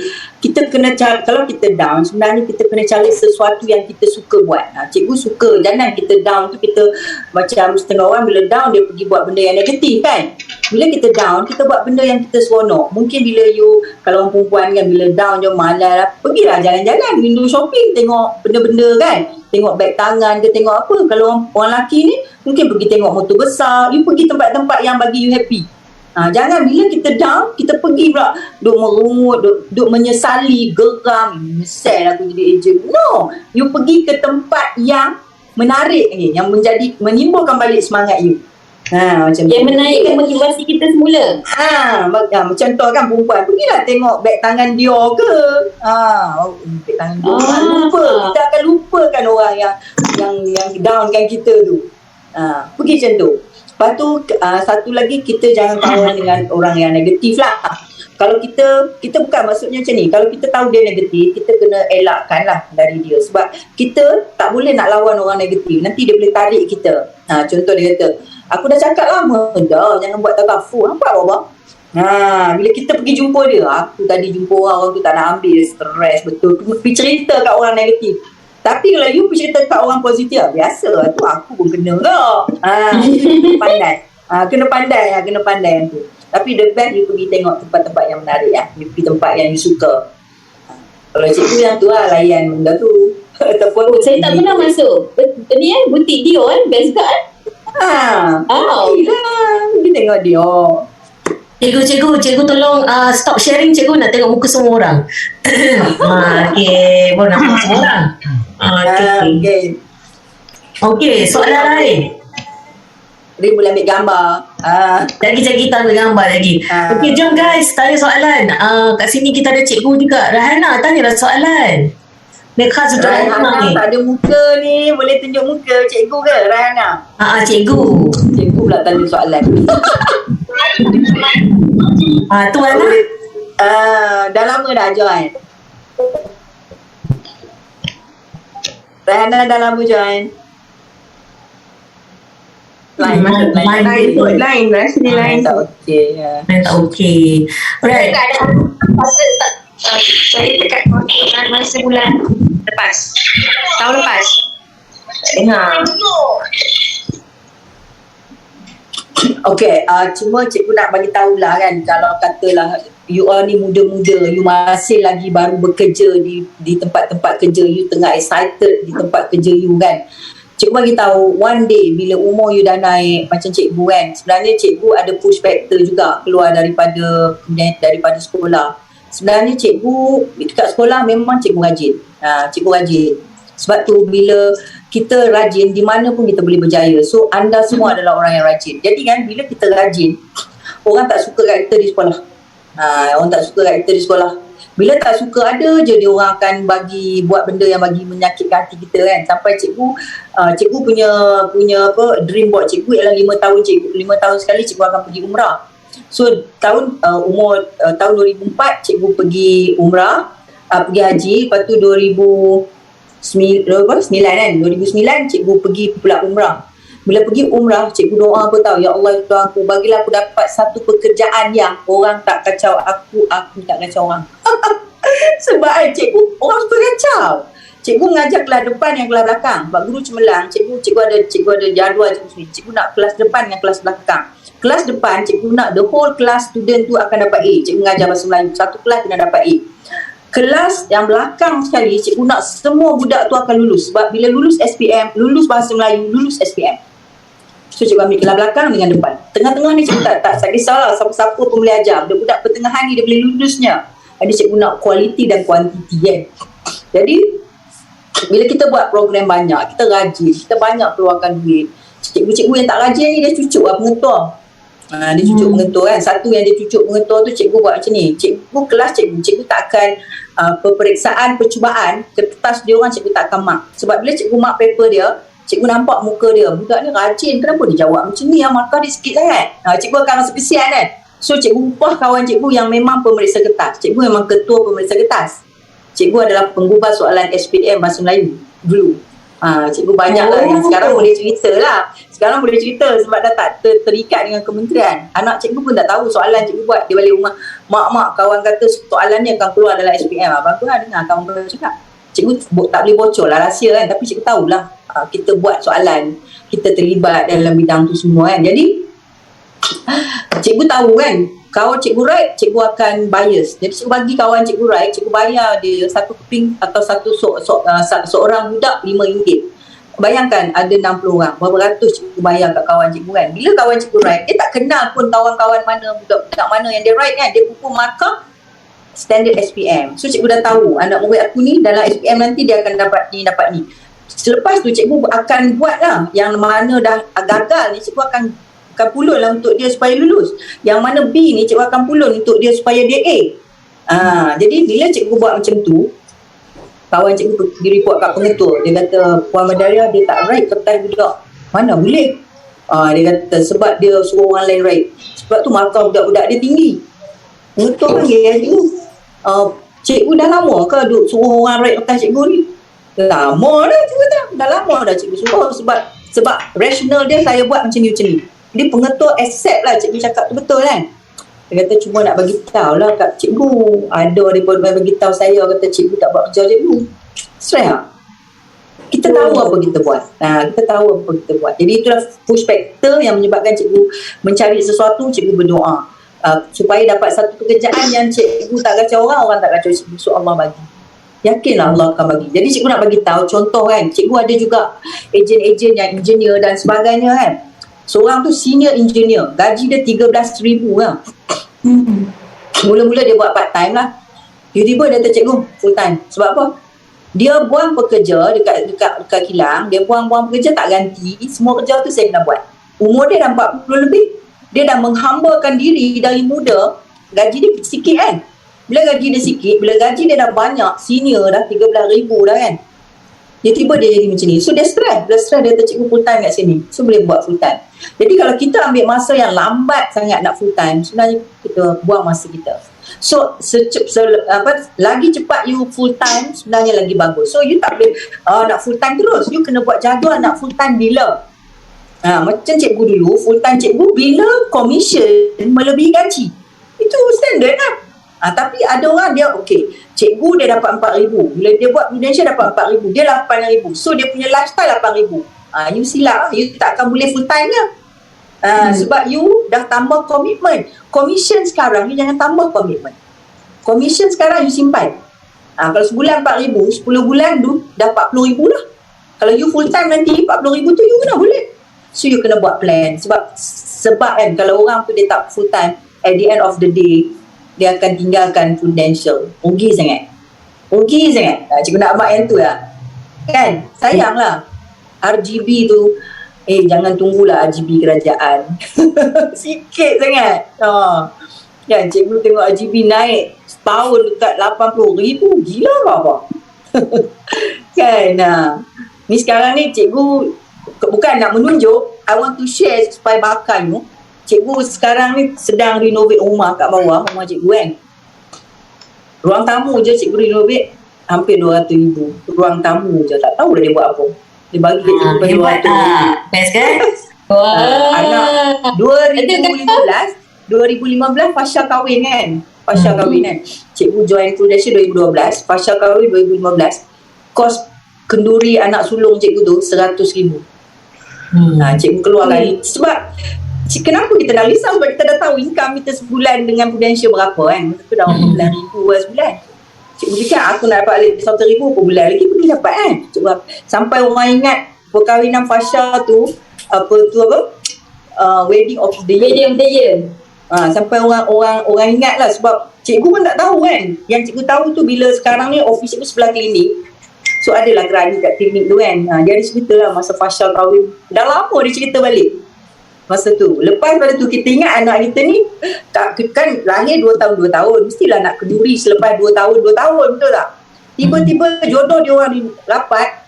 kena cari. Kalau kita down, sebenarnya kita kena cari sesuatu yang kita suka buat. Cikgu suka, jangan kita down tu kita macam setengah orang bila down dia pergi buat benda yang negatif kan. Bila kita down, kita buat benda yang kita seronok. Mungkin bila you, kalau orang perempuan kan, bila down je malas lah, pergilah jalan-jalan, window shopping, tengok benda-benda kan, tengok beg tangan ke tengok apa. Kalau orang lelaki ni mungkin pergi tengok motor besar, you pergi tempat-tempat yang bagi you happy. Jangan bila kita down, kita pergi pula duk merungut, duk menyesali, geram, menyesal aku jadi ejen. No, you pergi ke tempat yang menarik ni, yang menimbulkan balik semangat you. Macam yang menaikkan motivasi kita semula. Macam tu kan, perempuan pergilah tengok beg tangan Dior ke. Beg tangan Dior kita akan lupakan orang yang downkan kita tu. Pergi macam tu. Lepas tu satu lagi, kita jangan kawan dengan orang yang negatif lah. Kalau kita bukan maksudnya macam ni, kalau kita tahu dia negatif, kita kena elakkan lah dari dia. Sebab kita tak boleh nak lawan orang negatif, nanti dia boleh tarik kita. Contoh dia kata, aku dah cakap lama dah, jangan buat takaful. Nampak apa? Bila kita pergi jumpa dia, aku tadi jumpa orang tu tak nak ambil, stres betul. Pergi cerita kat orang negatif. Tapi kalau you pergi cerita kat orang positif, biasa tu aku pun kena lah. Kena pandai yang tu. Tapi the best you pergi tengok tempat-tempat yang menarik lah. You pergi tempat yang you suka. Kalau cikgu yang tu lah, layan benda tu. Ataupun saya tak pernah masuk ni butik Dior kan, best kan? Pergi tengok Dior. Cikgu tolong stop sharing. Cikgu nak tengok muka semua orang. Okay, boleh nampak semua orang. Okay, soalan lain. Dia boleh ambil gambar. Lagi kita ambil gambar lagi. Okay, jom guys, tanya soalan. Kat sini kita ada cikgu juga. Rahana, tanyalah soalan. Dia khas untuk Rahana ni. Tak ada muka ni, boleh tunjuk muka cikgu ke Rahana? Cikgu. Cikgu pula tanya soalan. Tu mana? Dah lama dah join. Rahana dah lama join. Lain lah, sini lain. Tak okey. Tak okey. Alright. Saya dekat konten masa bulan lepas. Tahun lepas. Okay, cuma cikgu nak bagi tahulah kan, kalau katalah you all ni muda-muda, you masih lagi baru bekerja di tempat-tempat kerja, you tengah excited di tempat kerja you kan. Cikgu bagi tahu, one day bila umur you dah naik macam cikgu kan, sebenarnya cikgu ada push factor juga keluar daripada sekolah. Sebenarnya cikgu dekat sekolah memang cikgu rajin. Cikgu rajin. Sebab tu bila kita rajin, di mana pun kita boleh berjaya. So anda semua adalah orang yang rajin. Jadi kan bila kita rajin, orang tak suka kat kita di sekolah. Orang tak suka kat kita di sekolah. Bila tak suka, ada je dia orang akan buat benda yang bagi menyakitkan hati kita kan. Sampai cikgu punya dream buat cikgu ialah 5 tahun sekali cikgu akan pergi umrah. So tahun 2004 cikgu pergi umrah, pergi haji. Lepas tu 9 kan, 2009 cikgu pergi pula umrah. Bila pergi umrah, cikgu doa apa tahu, ya Allah Tuhan aku, bagilah aku dapat satu pekerjaan yang orang tak kacau aku tak kacau orang. Sebab cikgu orang suka kacau. Cikgu mengajar kelas depan yang kelas belakang. Sebab guru cemerlang, cikgu ada jadual cikgu nak kelas depan dengan kelas belakang. Kelas depan cikgu nak the whole class student tu akan dapat A. Cikgu mengajar bahasa Melayu, satu kelas kena dapat A. Kelas yang belakang sekali, cikgu nak semua budak tu akan lulus. Sebab bila lulus SPM, lulus bahasa Melayu, lulus SPM. So cikgu ambil kelas belakang dengan depan. Tengah-tengah ni cikgu tak kisahlah siapa-siapa pun boleh ajar. Budak-budak pertengahan ni dia boleh lulusnya. Jadi cikgu nak kualiti dan kuantiti kan. Jadi bila kita buat program banyak, kita rajin, kita banyak keluarkan duit. Cikgu-cikgu yang tak rajin ni dia cucuk lah pengetua. Dia cucuk pengetua kan. Satu yang dia cucuk pengetua tu cikgu buat macam ni. Cikgu kelas cikgu tak akan peperiksaan percubaan kertas dia orang cikgu tak akan mark. Sebab bila cikgu mark paper dia, cikgu nampak muka dia, budak ni rajin, kenapa dia jawab macam ni, markah dia sikit sangat. Cikgu akan rasa kesian kan. So cikgu upah kawan cikgu yang memang pemeriksa kertas. Cikgu memang ketua pemeriksa kertas. Cikgu adalah penggubah soalan SPM bahasa Melayu dulu. Cikgu banyak lah yang sekarang boleh cerita lah. Sekarang boleh cerita sebab dah tak terikat dengan kementerian. Anak cikgu pun tak tahu soalan cikgu buat. Dia balik rumah, mak kawan kata soalannya akan keluar dalam SPM. Bagus lah dengar kawan kawan cakap. Cikgu tak boleh bocor lah rahsia kan. Tapi cikgu tahulah kita buat soalan, kita terlibat dalam bidang tu semua kan. Jadi cikgu tahu kan, kalau cikgu write, cikgu akan bias. Jadi cikgu bagi kawan cikgu write, cikgu bayar dia satu keping atau seorang budak RM5. Bayangkan ada 60 orang, berapa ratus cikgu bayar kat kawan cikgu kan. Bila kawan cikgu write, dia tak kenal pun kawan-kawan mana, budak-budak mana yang dia write kan. Dia pupuk markah standard SPM. So cikgu dah tahu anak murid aku ni dalam SPM nanti dia akan dapat ni. Selepas tu cikgu akan buat lah yang mana dah gagal ni, cikgu akan pulun lah untuk dia supaya lulus. Yang mana B ni cikgu akan pulun untuk dia supaya dia A. Jadi bila cikgu buat macam tu, kawan cikgu pergi report kat pengetua. Dia kata, Puan Madaria dia tak write kertas budak. Mana boleh? Dia kata sebab dia suruh orang lain write. Sebab tu markah budak-budak dia tinggi. Pengetua panggil cikgu. Cikgu dah lama ke duk suruh orang write kertas cikgu ni? Lama dah cikgu tak. Dah lama dah cikgu suruh. Sebab rasional dia saya buat macam ni. Jadi pengetua accept lah cikgu cakap tu betul kan. Dia kata cuma nak bagi tahu lah kat cikgu. Ada daripada bagi tahu saya kata cikgu tak buat kerja cikgu. Stress tak? Kita tahu apa kita buat. Kita tahu apa kita buat. Jadi itulah push factor yang menyebabkan cikgu mencari sesuatu, cikgu berdoa. Supaya dapat satu pekerjaan yang cikgu tak kacau orang tak kacau cikgu. So Allah bagi. Yakinlah Allah akan bagi. Jadi cikgu nak bagi tahu contoh kan. Cikgu ada juga ejen-ejen yang engineer dan sebagainya kan. Seorang tu senior engineer, gaji dia 13,000 lah. Mula-mula dia buat part time lah. Tiba-tiba dia kata cikgu full time. Sebab apa? Dia buang pekerja dekat kilang, dia buang pekerja tak ganti, semua kerja tu saya kena buat. Umur dia dah 40 lebih. Dia dah menghambakan diri dari muda, gaji dia sikit kan. Bila gaji dia sikit, bila gaji dia dah banyak, senior dah 13,000 dah kan. Tiba-tiba dia jadi macam ni. So dia stress. Bila stress dia kata cikgu full time kat sini. So boleh buat full time. Jadi kalau kita ambil masa yang lambat sangat nak full time, sebenarnya kita buang masa kita. So lagi cepat you full time sebenarnya lagi bagus. So you tak boleh nak full time terus. You kena buat jadual nak full time bila. Macam cikgu dulu, full time cikgu bila commission melebihi gaji. Itu standard lah. Tapi ada orang dia cikgu dia dapat 4,000. Bila dia buat Prudential dapat 4,000, dia 8,000. So dia punya lifestyle 8,000. You silap, you tak akan boleh full time lah. Sebab you dah tambah komitmen. Commission sekarang you jangan tambah komitmen. Commission sekarang you simpan. Kalau sebulan 4,000, 10 bulan tu dah 40,000 lah. Kalau you full time nanti 40,000 tu you kena boleh. So you kena buat plan. Sebab kan kalau orang tu dia tak full time, at the end of the day dia akan tinggalkan Prudential. Rugi sangat. Cikgu nak buat yang tu lah. Kan? Sayang lah. RGB tu, jangan tunggulah RGB kerajaan. Sikit sangat. Kan? Cikgu tengok RGB naik setahun dekat 80,000. Gila apa? Kan? Ni sekarang ni cikgu bukan nak menunjuk. I want to share supaya bakal you. Cikgu sekarang ni sedang renovate rumah kat bawah, rumah cikgu kan. Ruang tamu je cikgu renovate. hampir 200,000. Ruang tamu je, tak tahu lah dia buat apa. Dia bagi kat cikgu pada Hebat 200,000. Best kan? Anak 2015 Fasha kahwin kan. Fasha kahwin kan. Cikgu join Prudential 2012, Fasha kahwin 2015. Kos kenduri anak sulung cikgu tu 100,000. Cikgu keluarkan. Sebab kenapa kita dah risau? Sebab kita dah tahu income kita sebulan dengan Prudential berapa kan. Masa tu dah RM9,000 sebulan. Cikgu fikir aku nak dapat lagi RM1,000 per bulan lagi pergi dapat kan. Cikgu sampai orang ingat perkahwinan Fasha tu wedding of the year. Sampai orang ingat lah sebab cikgu pun tak tahu kan. Yang cikgu tahu tu bila sekarang ni office cikgu sebelah klinik. So adalah gerani kat klinik tu kan. Dia ada cerita lah masa Fasha kahwin. Dah lama dia cerita balik masa tu. Lepas pada tu kita ingat anak kita ni kan lahir 2 tahun 2 tahun. Mestilah nak kenduri selepas 2 tahun 2 tahun, betul tak? Tiba-tiba jodoh dia orang rapat.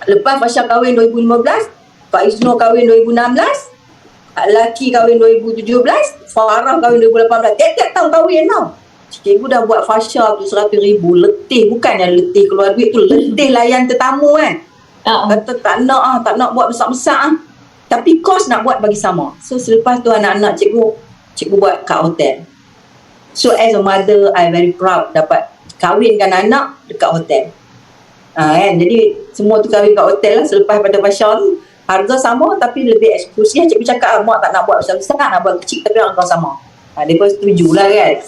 Lepas Fasha kahwin 2015, Pak Isno kahwin 2016, laki kahwin 2017, Farah kahwin 2018. Tiap-tiap tahun kahwin tau. Cikgu dah buat Fasha tu 100,000. Letih, bukannya letih keluar duit tu, letih layan tetamu kan. Kata tak nak buat besar-besar. Tapi kos nak buat bagi sama. So selepas tu anak-anak cikgu buat kat hotel. So as a mother, I very proud dapat kahwinkan anak dekat hotel. Kan? Jadi semua tu kahwin kat hotel lah. Selepas pada Fasha tu harga sama tapi lebih eksklusif. Cikgu cakap mak tak nak buat besar-besar, nak buat kecil tapi harga sama. Mereka setuju lah kan.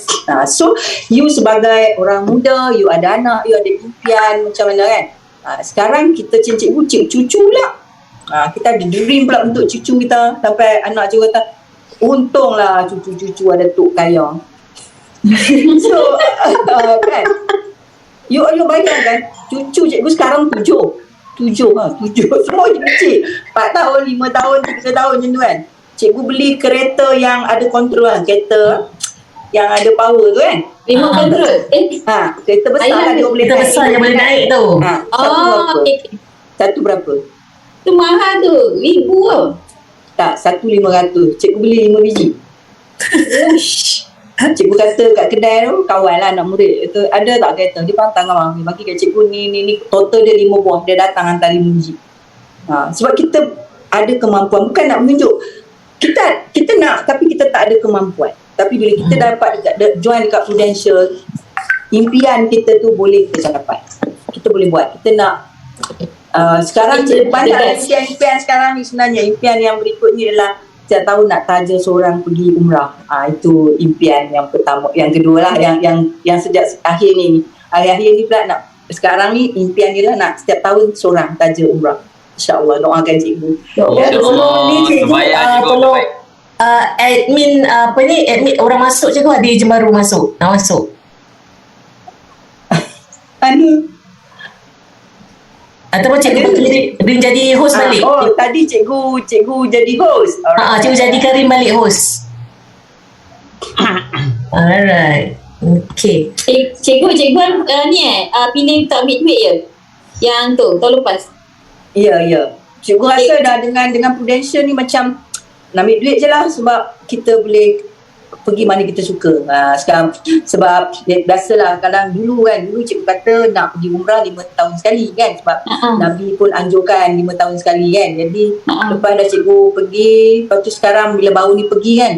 So you sebagai orang muda, you ada anak, you ada impian macam mana kan. Sekarang kita cikgu cucu pula. Kita ada dream pula untuk cucu kita. Sampai anak cikgu kata, untunglah cucu-cucu ada tok kaya. So kan, you bayangkan cucu cikgu sekarang 7 semua kecil 4 tahun, 5 tahun, 3 tahun macam tu kan. Cikgu beli kereta yang ada kontrol kan. Kereta yang ada power tu kan. Remote control. Kereta besar lah dia boleh Kereta naik. besar yang boleh naik tu. Satu berapa? Tu mahal tu. RM1,000 tau. Tak, 1,500. Cikgu beli 5 biji. Cikgu kata kat kedai tu, kawan lah anak murid tu, ada tak kereta? Dia pantang lah, bagi kat cikgu ni total dia 5 buah. Dia datang hantar 5 biji. Sebab kita ada kemampuan, bukan nak menunjuk. Kita nak, tapi kita tak ada kemampuan. Tapi bila kita dapat join dekat Prudential, impian kita tu boleh kita dapat. Kita boleh buat. Kita nak sekarang banyak impian sekarang ni sebenarnya. Impian yang berikutnya adalah setiap tahun nak taja seorang pergi umrah. Itu impian yang pertama. Yang kedua lah yang sejak akhir ni pula nak, sekarang ni impian dia lah nak setiap tahun seorang taja umrah. InsyaAllah, doakan cikgu. InsyaAllah, terbayar cikgu. Tolong admin admin orang masuk cikgu, ada ejen baru masuk. Nak masuk. Ataupun cikgu beri jadi host balik. Tadi cikgu jadi host. Cikgu jadikan Rim balik host. Alright. Okay. Cikgu ni pilih untuk ambil duit je. Yang tu, tahun lepas. Ya. Cikgu rasa dah dengan Prudential ni macam nak ambil duit je lah, sebab kita boleh pergi mana kita suka. Sekarang sebab biasalah kadang dulu cikgu kata nak pergi umrah 5 tahun sekali kan, sebab Nabi pun anjurkan 5 tahun sekali kan. Jadi lepas dah cikgu pergi, lepas tu sekarang bila baru ni pergi kan,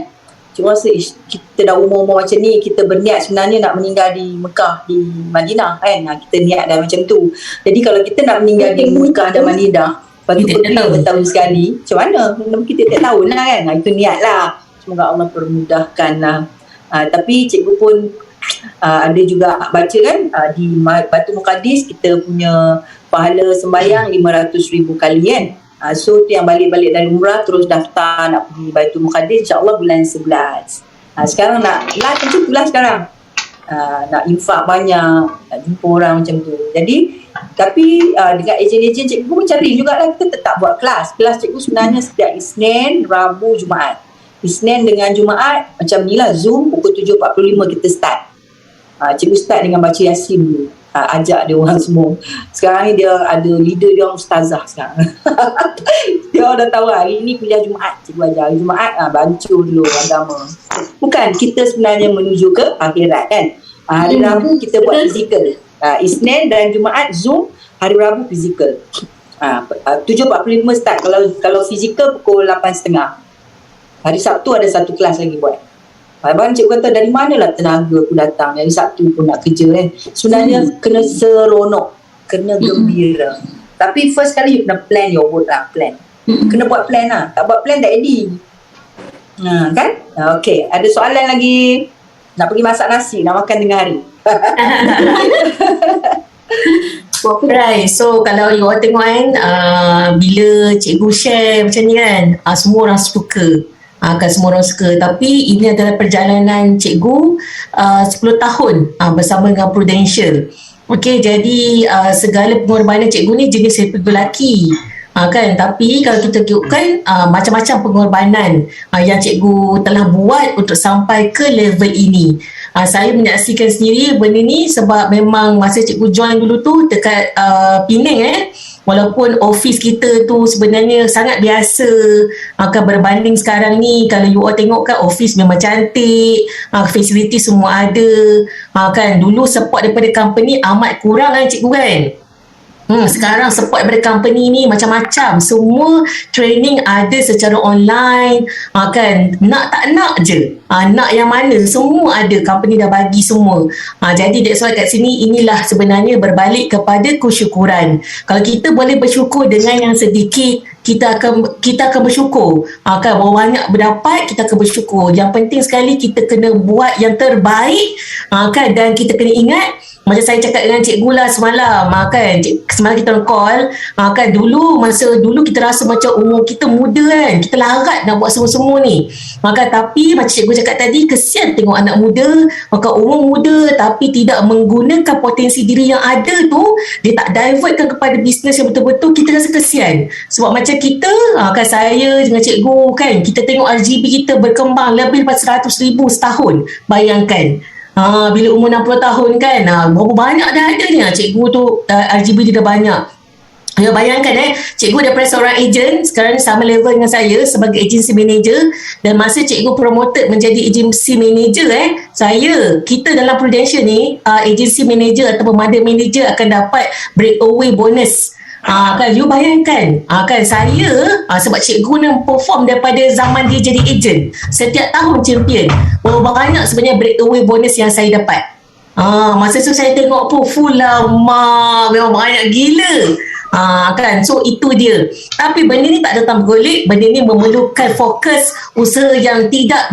cikgu rasa kita dah umur-umur macam ni, kita berniat sebenarnya nak meninggal di Mekah, di Madinah kan. Kita niat dah macam tu. Jadi kalau kita nak meninggal di Mekah dan Madinah, lepas tu pergi 5 tahun sekali, macam mana? Kita tiap tahun lah kan. Itu niat lah. Semoga Allah permudahkan lah. Tapi cikgu pun ada juga baca kan, di Batu Muqaddis kita punya pahala sembahyang 500,000 kali kan. So tu yang balik-balik dari umrah terus daftar nak pergi Baitul Muqaddis, insyaAllah bulan 11. Sekarang nak macam tu lah sekarang. Nak infak banyak, nak jumpa orang macam tu. Jadi tapi dengan ejen-ejen cikgu pun cari jugalah, kita tetap buat kelas. Kelas cikgu sebenarnya setiap Isnin, Rabu, Jumaat. Isnin dengan Jumaat macam ni lah, Zoom pukul 7.45 kita start. Cikgu start dengan baca Yasin dulu. Ajak dia orang semua. Sekarang ni dia ada leader dia orang ustazah sekarang. Dia orang dah tahu hari ni kuliah Jumaat. Cikgu ajar hari Jumaat baca dulu agama. Bukan, kita sebenarnya menuju ke akhirat kan. Hari Rabu kita buat fizikal. Isnin dan Jumaat Zoom, hari Rabu fizikal. 7.45 start. Kalau fizikal pukul 8.30. Hari Sabtu ada satu kelas lagi buat. Abang cikgu kata dari manalah tenaga aku datang. Hari Sabtu pun nak kerja kan. Sebenarnya kena seronok, kena gembira. Tapi first kali you kena plan your work lah, plan. Kena buat plan lah. Tak buat plan tak ready. Kan? Okay, ada soalan lagi. Nak pergi masak nasi, nak makan tengah hari. Right, so kalau you all tengok kan, bila cikgu share macam ni kan, semua orang suka. Kan semua orang suka. Tapi ini adalah perjalanan cikgu 10 tahun bersama dengan Prudential. Okey, jadi segala pengorbanan cikgu ni jenis lelaki. Kan, tapi kalau kita tengokkan macam-macam pengorbanan yang cikgu telah buat untuk sampai ke level ini. Saya menyaksikan sendiri benda ni sebab memang masa cikgu join dulu tu dekat Penang walaupun office kita tu sebenarnya sangat biasa, kan berbanding sekarang ni. Kalau you all tengok kan, office memang cantik, facility semua ada, kan dulu support daripada company amat kurang kan cikgu kan. Sekarang support daripada company ni macam-macam. Semua training ada secara online, kan nak tak nak je, nak yang mana semua ada, company dah bagi semua. Jadi that's why kat sini inilah sebenarnya berbalik kepada kesyukuran. Kalau kita boleh bersyukur dengan yang sedikit, kita akan bersyukur. Kan bahawa banyak berdapat, kita akan bersyukur. Yang penting sekali kita kena buat yang terbaik, kan, dan kita kena ingat macam saya cakap dengan cikgu lah semalam, kan semalam kita call, kan masa dulu kita rasa macam umur kita muda kan, kita larat nak buat semua-semua ni, maka tapi macam cikgu cakap tadi, kesian tengok anak muda, maka umur muda tapi tidak menggunakan potensi diri yang ada tu, dia tak divertkan kepada bisnes yang betul-betul. Kita rasa kesian sebab macam kita, kan saya dengan cikgu kan, kita tengok RGB kita berkembang lebih daripada 100,000 setahun. Bayangkan bila umur 60 tahun kan, berapa banyak dah ada ni cikgu tu, RGB dia dah banyak. Ya, bayangkan cikgu daripada seorang ejen sekarang sama level dengan saya sebagai agency manager, dan masa cikgu promoted menjadi agency manager, kita dalam Prudential ni agency manager atau pemada manager akan dapat breakaway bonus. Kan you bayangkan, kan saya sebab cikgu ni perform daripada zaman dia jadi ejen, setiap tahun champion. Berapa banyak sebenarnya breakaway bonus yang saya dapat. Masa tu saya tengok pun full lah, memang banyak gila. Kan, so itu dia. Tapi benda ni tak datang bergolek, benda ni memerlukan fokus, usaha yang tidak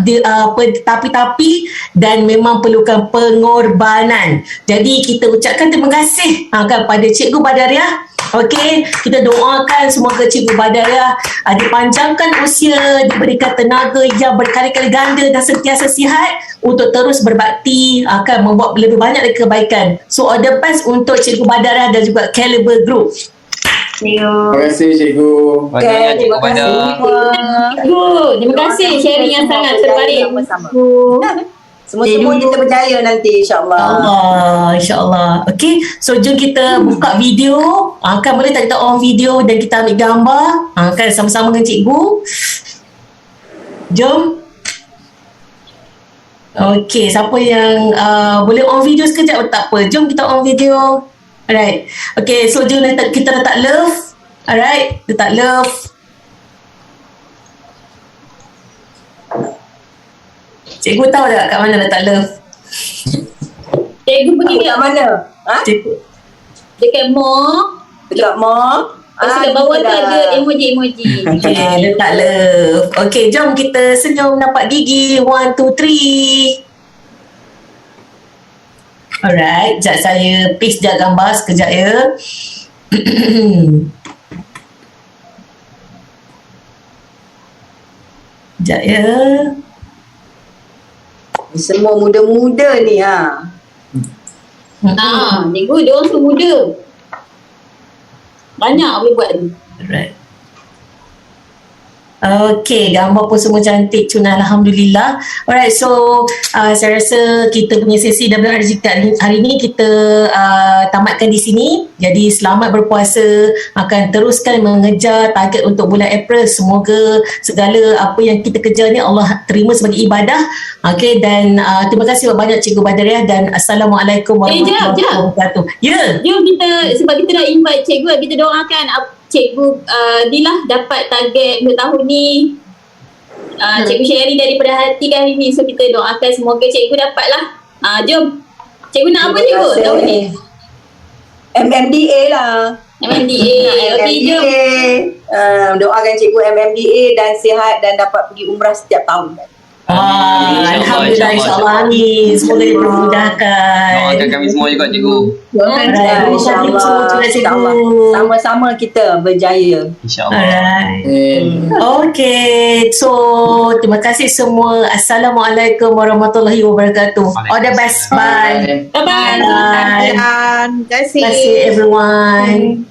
tapi dan memang perlukan pengorbanan. Jadi kita ucapkan terima kasih kan pada Cikgu Badariah. Okey, kita doakan semoga Cikgu Badariah dipanjangkan usia, diberikan tenaga yang berkali-kali ganda dan sentiasa sihat untuk terus berbakti, akan membuat lebih banyak lagi kebaikan. So all the best untuk Cikgu Badariah dan juga Caliber Group. Terima kasih cikgu. Okay, Cikgu Badar. Terima kasih sharing yang sangat terbaik. Semua kita berjaya nanti, insyaAllah. InsyaAllah. Okay, so jom kita buka video. Kan boleh tak kita on video dan kita ambil gambar, kan sama-sama dengan cikgu. Jom. Okay, siapa yang boleh on video sekejap, tak apa. Jom kita on video. Alright. Okay, so jom kita letak love. Alright, letak love. Cikgu tahu tak kat mana letak love? Cikgu pergi Kat mana? Cikgu. dekat mall. Dekat mall. Dekat bawah tu ada emoji-emoji. Okay, letak love. Okay, jom kita senyum nampak gigi. 1, 2, 3. Alright, sekejap saya paste sekejap gambar sekejap ya. Sekejap ya. Semua muda-muda ni Cikgu dia orang tu muda. Banyak boleh buat tu. Alright. Okay, gambar pun semua cantik Cuna, Alhamdulillah. Alright, so saya rasa kita punya sesi WRG hari ini kita tamatkan di sini. Jadi selamat berpuasa, akan teruskan mengejar target untuk bulan April. Semoga segala apa yang kita kejar ni Allah terima sebagai ibadah. Okay, dan terima kasih banyak Cikgu Badriah dan Assalamualaikum warahmatullahi wabarakatuh. Ya. Jom kita, sebab kita dah invite cikgu, kita doakan cikgu Dilah dapat target untuk tahun ni. Cikgu sharing daripada hati kan hari ni. So kita doakan semoga cikgu dapatlah. Jom. Cikgu nak apa cikgu tahun ni? MMDA lah. MMDA. Okey, jom. Doakan cikgu MMDA dan sihat dan dapat pergi umrah setiap tahun. Alhamdulillah, insyaAllah. Amin. Semoga dipermudahkan. Doakan kami semua juga cikgu. InsyaAllah. Sama-sama kita berjaya. InsyaAllah. Okay, so terima kasih semua. Assalamualaikum warahmatullahi wabarakatuh. All the best. Bye. Bye-bye. Bye. Terima kasih. Terima kasih everyone.